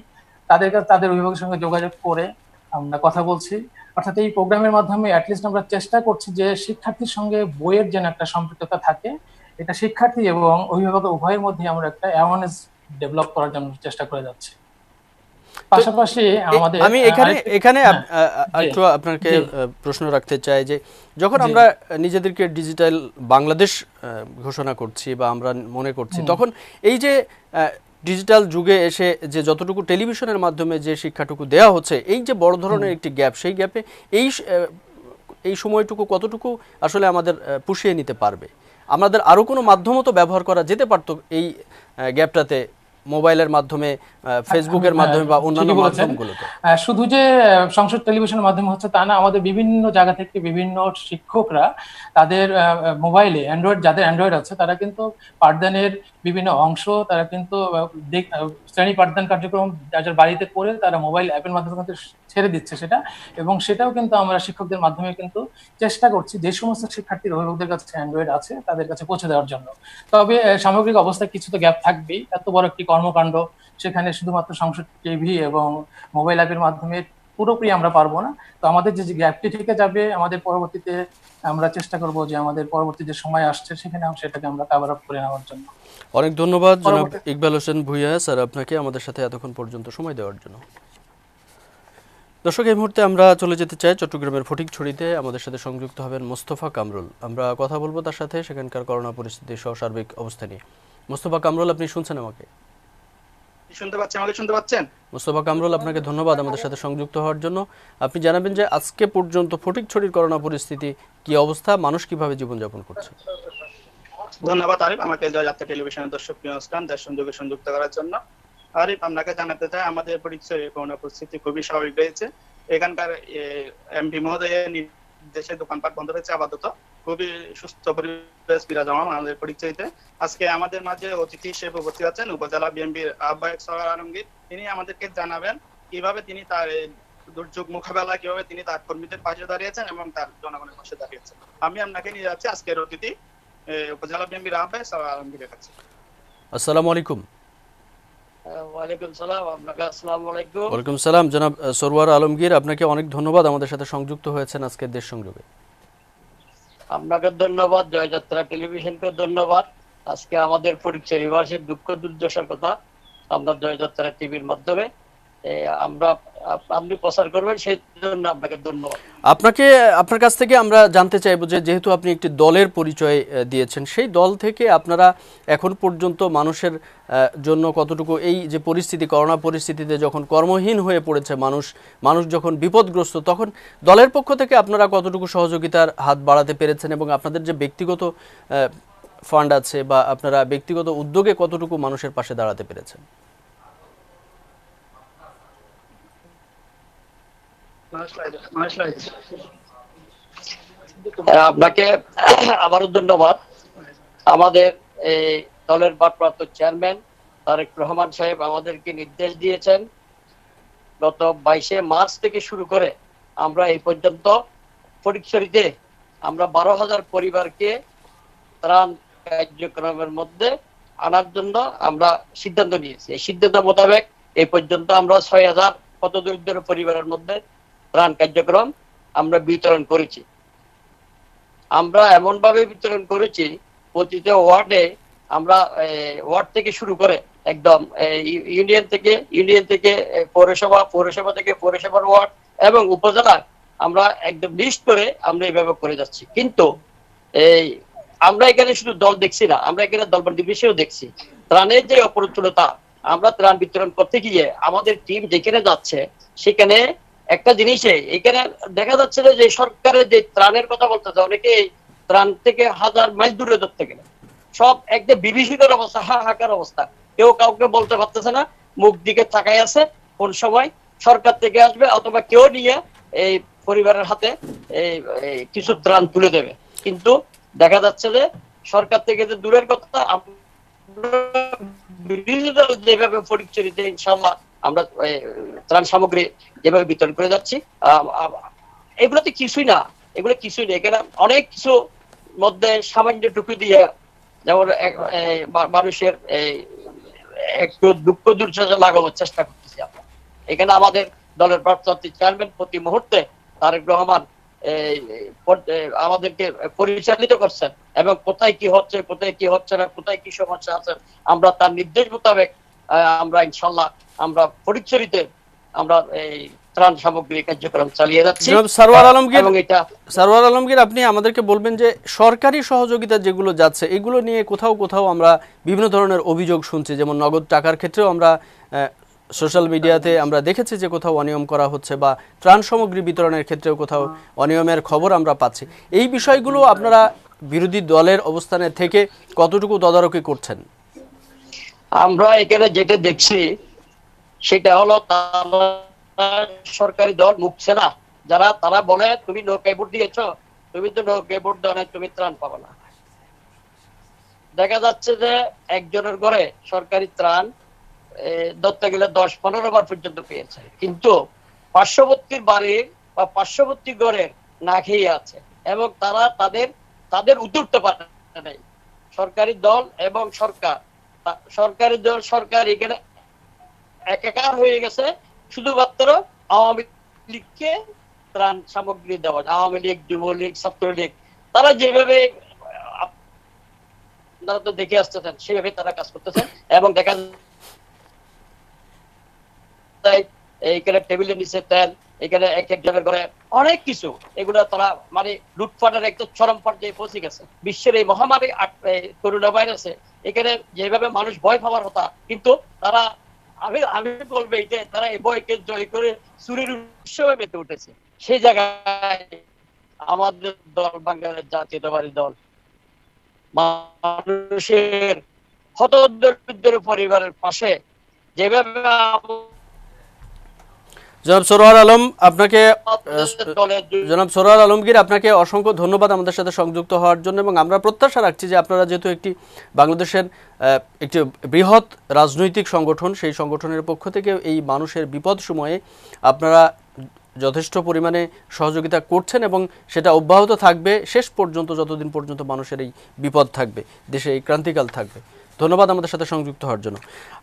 তাদের অভিভাবকের সঙ্গে যোগাযোগ করে আমরা কথা বলছি। অর্থাৎ এই প্রোগ্রামের মাধ্যমে অ্যাটলিস্ট আমরা চেষ্টা করছি যে শিক্ষার্থীর সঙ্গে বইয়ের যেন একটা সম্পৃক্ততা থাকে, এটা শিক্ষার্থী এবং অভিভাবক উভয়ের মধ্যে আমরা একটা অ্যাওয়ারনেস ডেভেলপ করার জন্য চেষ্টা করে যাচ্ছি। পাশাপাশি আমাদের আমি এখানে একটু আপনাকে প্রশ্ন রাখতে চাই যে যখন আমরা নিজেদেরকে ডিজিটাল বাংলাদেশ ঘোষণা করছি বা আমরা মনে করছি, তখন এই যে ডিজিটাল যুগে এসে যে যতটুকু টেলিভিশনের মাধ্যমে যে শিক্ষাটুকু দেওয়া হচ্ছে, এই যে বড় ধরনের একটি গ্যাপ, সেই গ্যাপে এই সময়টুকু কতটুকু আসলে আমাদের পুষিয়ে নিতে পারবে? আমাদের আরো কোনো মাধ্যমও তো ব্যবহার করা যেতে পারতো এই গ্যাপটাতে মোবাইলের মাধ্যমে, ফেসবুকের মাধ্যমে বা অন্যান্য মাধ্যমগুলোতে? শুধু যে সংসদ টেলিভিশনের মাধ্যমে হচ্ছে তা না, আমাদের বিভিন্ন জায়গা থেকে বিভিন্ন শিক্ষকরা তাদের মোবাইলে যাদের অ্যান্ড্রয়েড আছে তারা কিন্তু পাঠদানের বিভিন্ন অংশ তারা কিন্তু শ্রেণী পাঠদান কার্যক্রম যার বাড়িতে করে তারা মোবাইল অ্যাপের মাধ্যমে কিন্তু ছেড়ে দিচ্ছে সেটা, এবং সেটাও কিন্তু আমরা শিক্ষকদের মাধ্যমে কিন্তু চেষ্টা করছি যে সমস্ত শিক্ষার্থীর অভিভাবকদের কাছে অ্যান্ড্রয়েড আছে তাদের কাছে পৌঁছে দেওয়ার জন্য। তবে সামগ্রিক অবস্থায় কিছু তো গ্যাপ থাকবেই, এত বড় একটি কর্মকাণ্ড সেখানে শুধুমাত্র সংসদ টিভি এবং মোবাইল অ্যাপের মাধ্যমে পুরোপুরি আমরা পারবো না। তো আমাদের যে গ্যাপটি থেকে যাবে, আমাদের পরবর্তীতে আমরা চেষ্টা করব যে আমাদের পরবর্তী যে সময় আসছে সেখানে সেটাকে আমরা কভার আপ করে নেওয়ার জন্য। অনেক ধন্যবাদ জনাব ইকবাল হোসেন ভূঁইয়া স্যার আপনাকে আমাদের সাথে এতক্ষণ পর্যন্ত সময় দেওয়ার জন্য। দর্শক, এই মুহূর্তে আমরা চলে যেতে চাই চট্টগ্রামের ফটিকছড়িতে। আমাদের সাথে সংযুক্ত হবেন মোস্তফা কামরুল। আমরা কথা বলবো তার সাথে সেখানকার করোনা পরিস্থিতি সহ সার্বিক অবস্থা নিয়ে। মোস্তফা কামরুল, আপনি শুনছেন আমাকে? শুনতে পাচ্ছেন? আমাকে শুনতে পাচ্ছেন? মোস্তফা কামরুল, আপনাকে ধন্যবাদ আমাদের সাথে সংযুক্ত হওয়ার জন্য। আপনি জানাবেন যে আজকে পর্যন্ত ফটিকছড়ির করোনা পরিস্থিতি কি অবস্থা, মানুষ কিভাবে জীবনযাপন করছে? ধন্যবাদ আরিফ, আমাকে জয়যাত্রা টেলিভিশনের দর্শক অনুষ্ঠান দেশ সংযোগে সংযুক্ত করার জন্য। আরিফ, আপনাকে জানাতে চাই আমাদের ফটিকছড়ির করোনা পরিস্থিতি খুবই স্বাভাবিক রয়েছে। এখানকার এমপি মহোদয়ের নির্দেশে দোকানপাট বন্ধ রয়েছে আপাতত। খুবই সুস্থ পরিবেশ বিরাজমান আমাদের পরিচয়তে। আজকে আমাদের মাঝে অতিথি হিসেবে উপস্থিত আছেন উপজেলা বিএনপির আহ্বায়ক সরওয়ার আলমগীর। তিনি আমাদেরকে জানাবেন কিভাবে তিনি তার দুর্যোগ মোকাবেলা কিভাবে তিনি তার কর্মীদের পাশে দাঁড়িয়েছেন এবং তার জনগণের পাশে দাঁড়িয়েছেন। আমি আপনাকে নিয়ে যাচ্ছি আজকের অতিথি উপজেলা বিএনপির আহ্বায়ক সরওয়ার আলমগীরের কাছে। আসসালামু আলাইকুম। ওয়ালাইকুম সালাম। আপনাকে আসসালামু আলাইকুম। ওয়ালাইকুম সালাম। জনাব সরওয়ার আলমগীর, আপনাকে অনেক ধন্যবাদ আমাদের সাথে সংযুক্ত হয়েছেন আজকের দেশ সংযোগে। আপনাকে ধন্যবাদ, জয়যাত্রা টেলিভিশনকে ধন্যবাদ। আজকে আমাদের ফটিকছড়িবাসীর দুঃখ দুর্দশার কথা আমরা জয়যাত্রা টিভির মাধ্যমে আপনি প্রচার করবেন, সেই জন্য আপনাকে ধন্যবাদ। আপনার কাছ থেকে আমরা জানতে চাইবো যে যেহেতু আপনি একটি দলের পরিচয় দিয়েছেন, সেই দল থেকে আপনারা এখন পর্যন্ত মানুষের জন্য কতটুকু, এই যে পরিস্থিতি করোনা পরিস্থিতিতে যখন কর্মহীন হয়ে পড়েছে মানুষ যখন বিপদগ্রস্ত, তখন দলের পক্ষ থেকে আপনারা কতটুকু সহযোগিতার হাত বাড়াতে পেরেছেন এবং আপনাদের যে ব্যক্তিগত ফান্ড আছে বা আপনারা ব্যক্তিগত উদ্যোগে কতটুকু মানুষের পাশে দাঁড়াতে পেরেছেন? আপনাকে আবারও ধন্যবাদ। আমাদের এই দলের ভারপ্রাপ্ত চেয়ারম্যান তারেক রহমান সাহেব আমাদেরকে নির্দেশ দিয়েছেন গত 22শে মার্চ থেকে শুরু করে আমরা এই পর্যন্ত ফটিকছড়িতে আমরা 12,000 পরিবারকে ত্রাণ কার্যক্রমের মধ্যে আনার জন্য আমরা সিদ্ধান্ত নিয়েছি। এই সিদ্ধান্ত মোতাবেক এই পর্যন্ত আমরা 6,000 হতদরিদ্র পরিবারের মধ্যে ত্রাণ কার্যক্রম আমরা বিতরণ করেছি। আমরা এমন ভাবে বিতরণ করেছি, প্রতিটা ওয়ার্ডে আমরা ওয়ার্ড থেকে শুরু করে একদম ইউনিয়ন থেকে পৌরসভা থেকে পৌরসভার ওয়ার্ড এবং উপজেলা আমরা একদম লিস্ট করে আমরা এইভাবে করে যাচ্ছি। কিন্তু আমরা এখানে শুধু দল দেখছি না, আমরা এখানে দলবন্দি বিষয়েও দেখছি ত্রাণের যে অপরচুলতা। আমরা ত্রাণ বিতরণ করতে গিয়ে আমাদের টিম যেখানে যাচ্ছে সেখানে একটা জিনিসে এখানে দেখা যাচ্ছে যে সরকারের যে ত্রাণের কথা বলতেছে, অনেকে ত্রাণ থেকে 1000 মাইল দূরে ধরতে গেলে সব একদম বিভীষিকার অবস্থা, হাহাকার অবস্থা। কেউ কাউকে বলতে পারতেছে না, মুখ দিকে তাকাই আছে কোন সময় সরকার থেকে আসবে অথবা কেউ নিয়ে এই পরিবারের হাতে কিছু ত্রাণ তুলে দেবে। কিন্তু দেখা যাচ্ছে যে সরকার থেকে যে দূরের কথা, যেভাবে ফটিকছড়িতে ইনশাআল্লাহ আমরা ত্রাণ সামগ্রী যেভাবে বিতরণ করে যাচ্ছি, এগুলোতে কিছুই না, এখানে অনেক কিছু মধ্যে সামান্য টুকু দিয়ে যেমন মানুষের একটু দুঃখ দুর্যোগে লাগানোর চেষ্টা করতেছি আমরা। এখানে আমাদের দলের ভারপ্রাপ্ত চেয়ারম্যান প্রতি মুহূর্তে তারেক রহমান আমাদেরকে পরিচালিত করছেন এবং কোথায় কি হচ্ছে না, কোথায় কি সমস্যা আছে, আমরা তার নির্দেশ মোতাবেক আমরা ইনশাল্লাহ আমরা ফটিকছড়িতে আমরা এই ত্রাণ সামগ্রী কার্যক্রম চালিয়ে যাচ্ছি। সরওয়ার আলমগীর, আপনি আমাদেরকে বলবেন যে সরকারি সহযোগিতা যেগুলো যাচ্ছে এগুলো নিয়ে কোথাও আমরা বিভিন্ন ধরনের অভিযোগ শুনছি, যেমন নগদ টাকার ক্ষেত্রেও আমরা সোশ্যাল মিডিয়াতে আমরা দেখেছি যে কোথাও অনিয়ম করা হচ্ছে বা ত্রাণ সামগ্রী বিতরণের ক্ষেত্রেও কোথাও অনিয়মের খবর আমরা পাচ্ছি। এই বিষয়গুলো আপনারা বিরোধী দলের অবস্থানে থেকে কতটুকু তদারকি করছেন? আমরা এখানে যেটা দেখছি সেটা হলো তারা সরকারি দল মুখছে না, যারা তারা বলে তুমি নৌকায় ভোট দিয়েছ, তুমি তো নৌকায় ভোট দাও না, তুমি ত্রাণ পাবে না। দেখা যাচ্ছে যে একজনের ঘরে সরকারি ত্রাণ ধরতে গেলে 10-15 বার পর্যন্ত পেয়েছে, কিন্তু পার্শ্ববর্তী বাড়ির বা পার্শ্ববর্তী ঘরে না খেয়ে আছে এবং তারা তাদের উঠতে পারে নাই। সরকারি দল এবং সরকারি দল সরকার এখানে একাকার হয়ে গেছে, শুধুমাত্র আওয়ামী লীগকে ত্রাণ সামগ্রী দেওয়া। আওয়ামী লীগ, যুবলীগ, ছাত্রলীগ তারা যেভাবে আপনারা তো দেখে আসতেছেন সেভাবে তারা কাজ করতেছেন এবং দেখা যায় এইখানে টেবিলের নিচে তেল, এখানে এক একজনের ঘরে অনেক কিছু, এগুলো তারা মানে লুটপাটের একটা চরম পর্যায়ে পৌঁছে গেছে। বিশ্বের এই মহামারী করোনা ভাইরাসে এখানে যেভাবে মানুষ ভয় পাওয়ার কথা, কিন্তু তারা আমি বলবো যে তারা এই ভয়কে জয় করে চুরির উৎসবে মেতে উঠেছে। সেই জায়গায় আমাদের দল বাংলাদেশ জাতীয়তাবাদী দল মানুষের হতদরিদ্র পরিবারের পাশে যেভাবে জনাব সরোয়ার আলমগীর, আপনাকে অসংখ্য ধন্যবাদ আমাদের সাথে সংযুক্ত হওয়ার জন্য। এবং আমরা প্রত্যাশা রাখছি যে আপনারা যেহেতু একটি বাংলাদেশের একটি বৃহৎ রাজনৈতিক সংগঠন, সেই সংগঠনের পক্ষ থেকে এই মানুষের বিপদ সময়ে আপনারা যথেষ্ট পরিমাণে সহযোগিতা করছেন এবং সেটা অব্যাহত থাকবে শেষ পর্যন্ত, যতদিন পর্যন্ত মানুষের এই বিপদ থাকবে, দেশে এই ক্রান্তিকাল থাকবে। ধন্যবাদ আমাদের সাথে সংযুক্ত হওয়ার জন্য।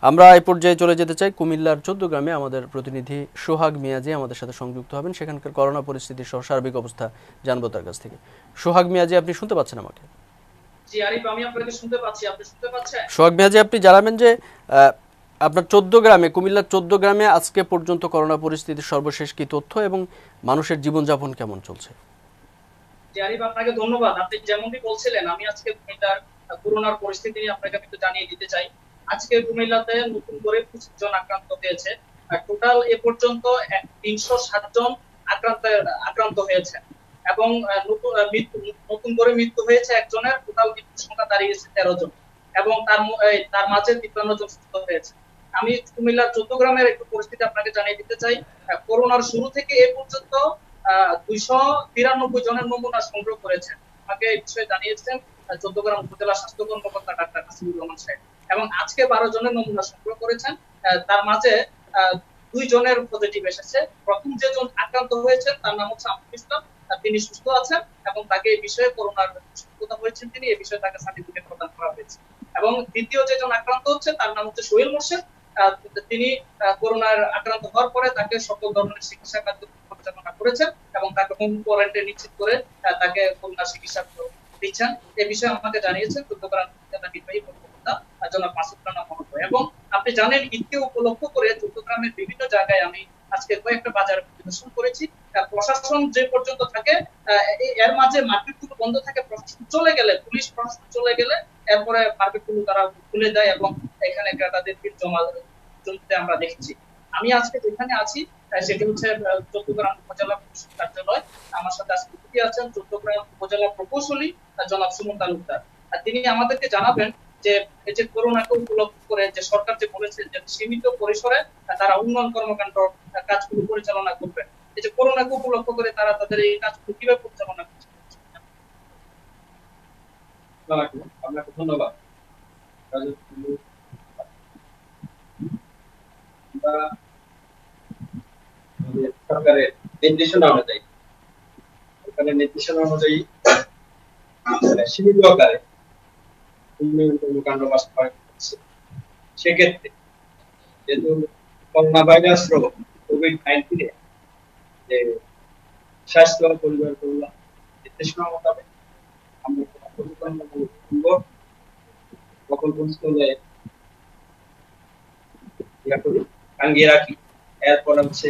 আমরা এই পর্যায়ে চলে যেতে চাই কুমিল্লার 14 গ্রামে। আমাদের প্রতিনিধি সোহাগ মিয়াজি আমাদের সাথে সংযুক্ত হবেন, সেখানকার করোনা পরিস্থিতি সহ সার্বিক অবস্থা জানবো তার কাছ থেকে। সোহাগ মিয়াজি, আপনি শুনতে পাচ্ছেন আমাকে? জি আরিফ, আমি আপনাকে শুনতে পাচ্ছি, আপনি শুনতে পাচ্ছেন? সোহাগ মিয়াজি, আপনি জানাবেন যে আপনার 14 গ্রামে, কুমিল্লার 14 গ্রামে আজকে পর্যন্ত করোনা পরিস্থিতির সর্বশেষ কি তথ্য এবং মানুষের জীবনযাপন কেমন চলছে? জি আরিফ, আপনাকে ধন্যবাদ। আপনি যেমনটি বলছিলেন, আমি আজকে কুমিল্লার করোনার পরিস্থিতি নিয়ে আপনাকে একটু জানিয়ে দিতে চাই। আজকে কুমিল্লাতে নতুন করে 25 জন আক্রান্ত হয়েছে। টোটাল এ পর্যন্ত 360 জন আক্রান্ত হয়েছে এবং নতুন করে মৃত্যু হয়েছে একজনের। টোটাল মৃত্যুর সংখ্যা দাঁড়িয়েছে 13 জন এবং তার মাঝে 53 জন সুস্থ হয়েছে। আমি কুমিল্লার 14 গ্রামের একটু পরিস্থিতি আপনাকে জানিয়ে দিতে চাই। করোনার শুরু থেকে এ পর্যন্ত 293 জনের নমুনা সংগ্রহ করেছেন। আমাকে এই বিষয়ে জানিয়েছেন 14 গ্রাম উপজেলা স্বাস্থ্য কর্মকর্তা ডাক্তার হাসিবুর রহমান সাহেব। এবং আজকে 12 জনের নমুনা সংগ্রহ করেছেন। তার মাঝে 2 জনের পজিটিভ এসেছে। প্রথম যে জন আক্রান্ত হয়েছেন তার নাম হচ্ছে আব্দুল ইসলাম, তিনি সুস্থ আছেন এবং তাকে এই বিষয়ে করোনার সুস্থতা হয়েছেন তিনি, এই বিষয়ে তাকে সার্টিফিকেট প্রদান করা হয়েছে। এবং দ্বিতীয় যে জন আক্রান্ত হচ্ছে তার নাম হচ্ছে সোহেল মোর্শেদ, তিনি করোনার আক্রান্ত হওয়ার পরে তাকে সকল ধরনের চিকিৎসা কার্য পরিচালনা করেছেন এবং তাকে হোম কোয়ারেন্টাইন নিশ্চিত করে তাকে করোনা চিকিৎসা দিচ্ছেন। এই বিষয়ে আমাকে জানিয়েছেন চট্টগ্রাম জেলা নির্বাহী কর্মকর্তা জনাব মাসুদ রানা মহোদয়। এবং আপনি জানেন, ঈদকে উপলক্ষ করে চট্টগ্রামের বিভিন্ন জায়গায় আমি আজকে কয়েকটা বাজার পরিদর্শন করেছি। প্রশাসন যে পর্যন্ত থাকে এর মাঝে মার্কেটগুলো বন্ধ থাকে, প্রশাসন চলে গেলে, পুলিশ প্রশাসন চলে গেলে এরপরে মার্কেটগুলো তারা খুলে দেয় এবং এখানে ক্রেতাদের ভিড় জমতে আমরা দেখেছি। আমি আজকে যেখানে আছি সেটি হচ্ছে চট্টগ্রাম উপজেলা প্রশাসন কার্যালয়। আমার সাথে আজকে উপস্থিত আছেন চট্টগ্রাম উপজেলা প্রকৌশলী জনাব সুমন তালুকদার। তিনি আমাদেরকে জানাবেন যে এই যে করোনাকে উপলক্ষ করে যে সরকার যে বলেছে যে সীমিত পরিসরে তারা উন্নয়ন কর্মকাণ্ড কাজগুলো পরিচালনা করবেন, এই যে করোনাকে উপলক্ষ করে তারা তাদের এই কাজগুলো কিভাবে পরিচালনা করছে। আপনাকে ধন্যবাদ। সরকারের নির্দেশনা অনুযায়ী সীমিত আকারে উন্নয়ন কর্মকাণ্ড বাস্তবায়ন করছে। সেক্ষেত্রে যেহেতু করোনা ভাইরাস রোগ কোভিড-19 যে স্বাস্থ্য পরিবার কল্যাণ নির্দেশনা মোতাবেক আমরা প্রকল্পস্থলে টাঙ্গিয়ে রাখি। এরপর হচ্ছে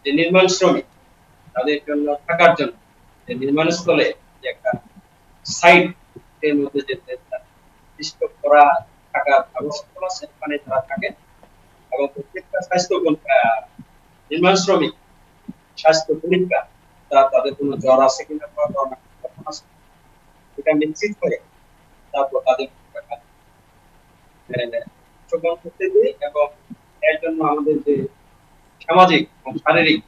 যে নির্মাণ শ্রমিক তাদের জন্য থাকার জন্য যে নির্মাণ স্থলে যে একটা সাইট এর মধ্যে যে নির্দিষ্ট করা থাকার ব্যবস্থা আছে, ওখানে তারা থাকে এবং প্রত্যেকটা স্বাস্থ্য নির্মাণ শ্রমিক স্বাস্থ্য পরীক্ষা তাদের কোনো জ্বর আছে কিনা এটা নিশ্চিত করে তারপর তাদের অংশগ্রহণ করতে দিই এবং এর জন্য আমাদের যে সামাজিক এবং শারীরিক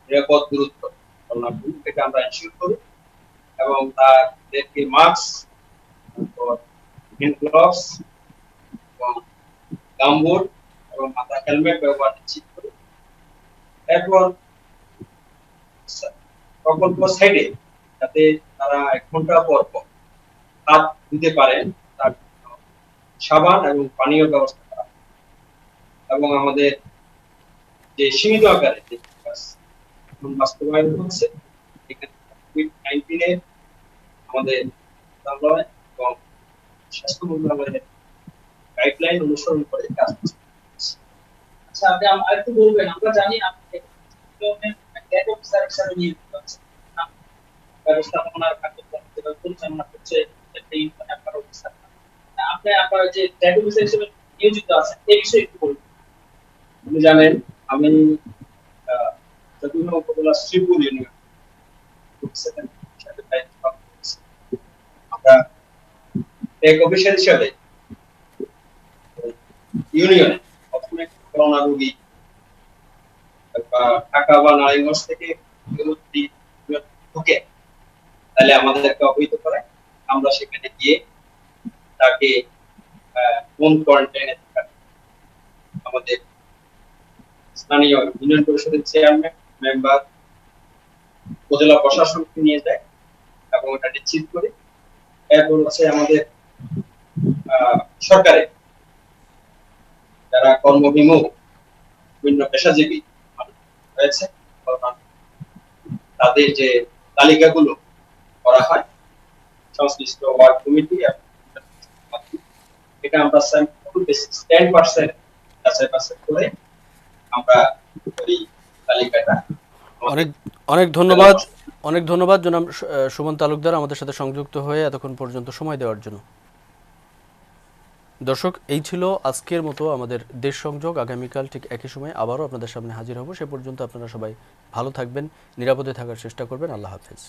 নিরাপদ দূরত্ব এটা আমরা এনশিওর করি এবং তাদেরকে মাস্ক, হ্যান্ড গ্লাভস এবং গামবুট এবং মাথা হেলমেট ব্যবহার নিশ্চিত করি। এরপর প্রকল্প সাইডে যাতে তারা 1 ঘন্টা পর পর হাত ধুতে পারেন তার সাবান এবং পানীয় ব্যবস্থা করা এবং আমাদের যে সীমিত আকারে যে বাস্তবায়ন হচ্ছে এখানে কোভিড-19 এর আমাদের মন্ত্রণালয় এবং স্বাস্থ্য মন্ত্রণালয়ের গাইডলাইন অনুসরণ করে কাজ করছে। আচ্ছা, আপনি আরেকটু বলবেন, আমরা জানি আপনি গ্যাট অফিসার হিসাবে নিয়োজিত আছেন, ব্যবস্থাপনার কার্যক্রম পরিচালনা করছে আপনার অফিসার। আপনি আপনার যে গ্যাট অফিসার হিসেবে নিয়োজিত আছেন এই বিষয়ে একটু বলবেন। আপনি জানেন আমি চট্টগ্রাম উপজেলা শ্রীপুর ইউনিয়ন আমরা এক অফিসার হিসাবে ইউনিয়নে প্রথমে করোনা রোগী ঢাকা বা নারায়ণগঞ্জ থেকে ঢুকে তাহলে আমাদেরকে অবহিত করে আমরা সেখানে গিয়ে তাকে হোম কোয়ারেন্টাইনে থাকার আমাদের স্থানীয় ইউনিয়ন পরিষদের চেয়ারম্যান মেম্বার উপজেলা প্রশাসনকে নিয়ে যায় এবং এটা নিশ্চিত করি। এরপর হচ্ছে আমাদের সরকারের যারা কর্মবিমুখ বিভিন্ন পেশাজীবী রয়েছে তাদের যে তালিকাগুলো করা হয় সংশ্লিষ্ট ওয়ার্ড কমিটি, এটা আমরা 10% যাচাই বাছাই করে আমরা ওই তালিকাটা। অনেক ধন্যবাদ জনাব সুমন তালুকদার আমাদের সাথে সংযুক্ত হয়ে এতক্ষণ পর্যন্ত সময় দেওয়ার জন্য। দর্শক, এই ছিল আজকের মতো আমাদের দেশ সংযোগ। আগামীকাল ঠিক একই সময় আবারও আপনাদের সামনে হাজির হব। সে পর্যন্ত আপনারা সবাই ভালো থাকবেন, নিরাপদে থাকার চেষ্টা করবেন। আল্লাহ হাফেজ।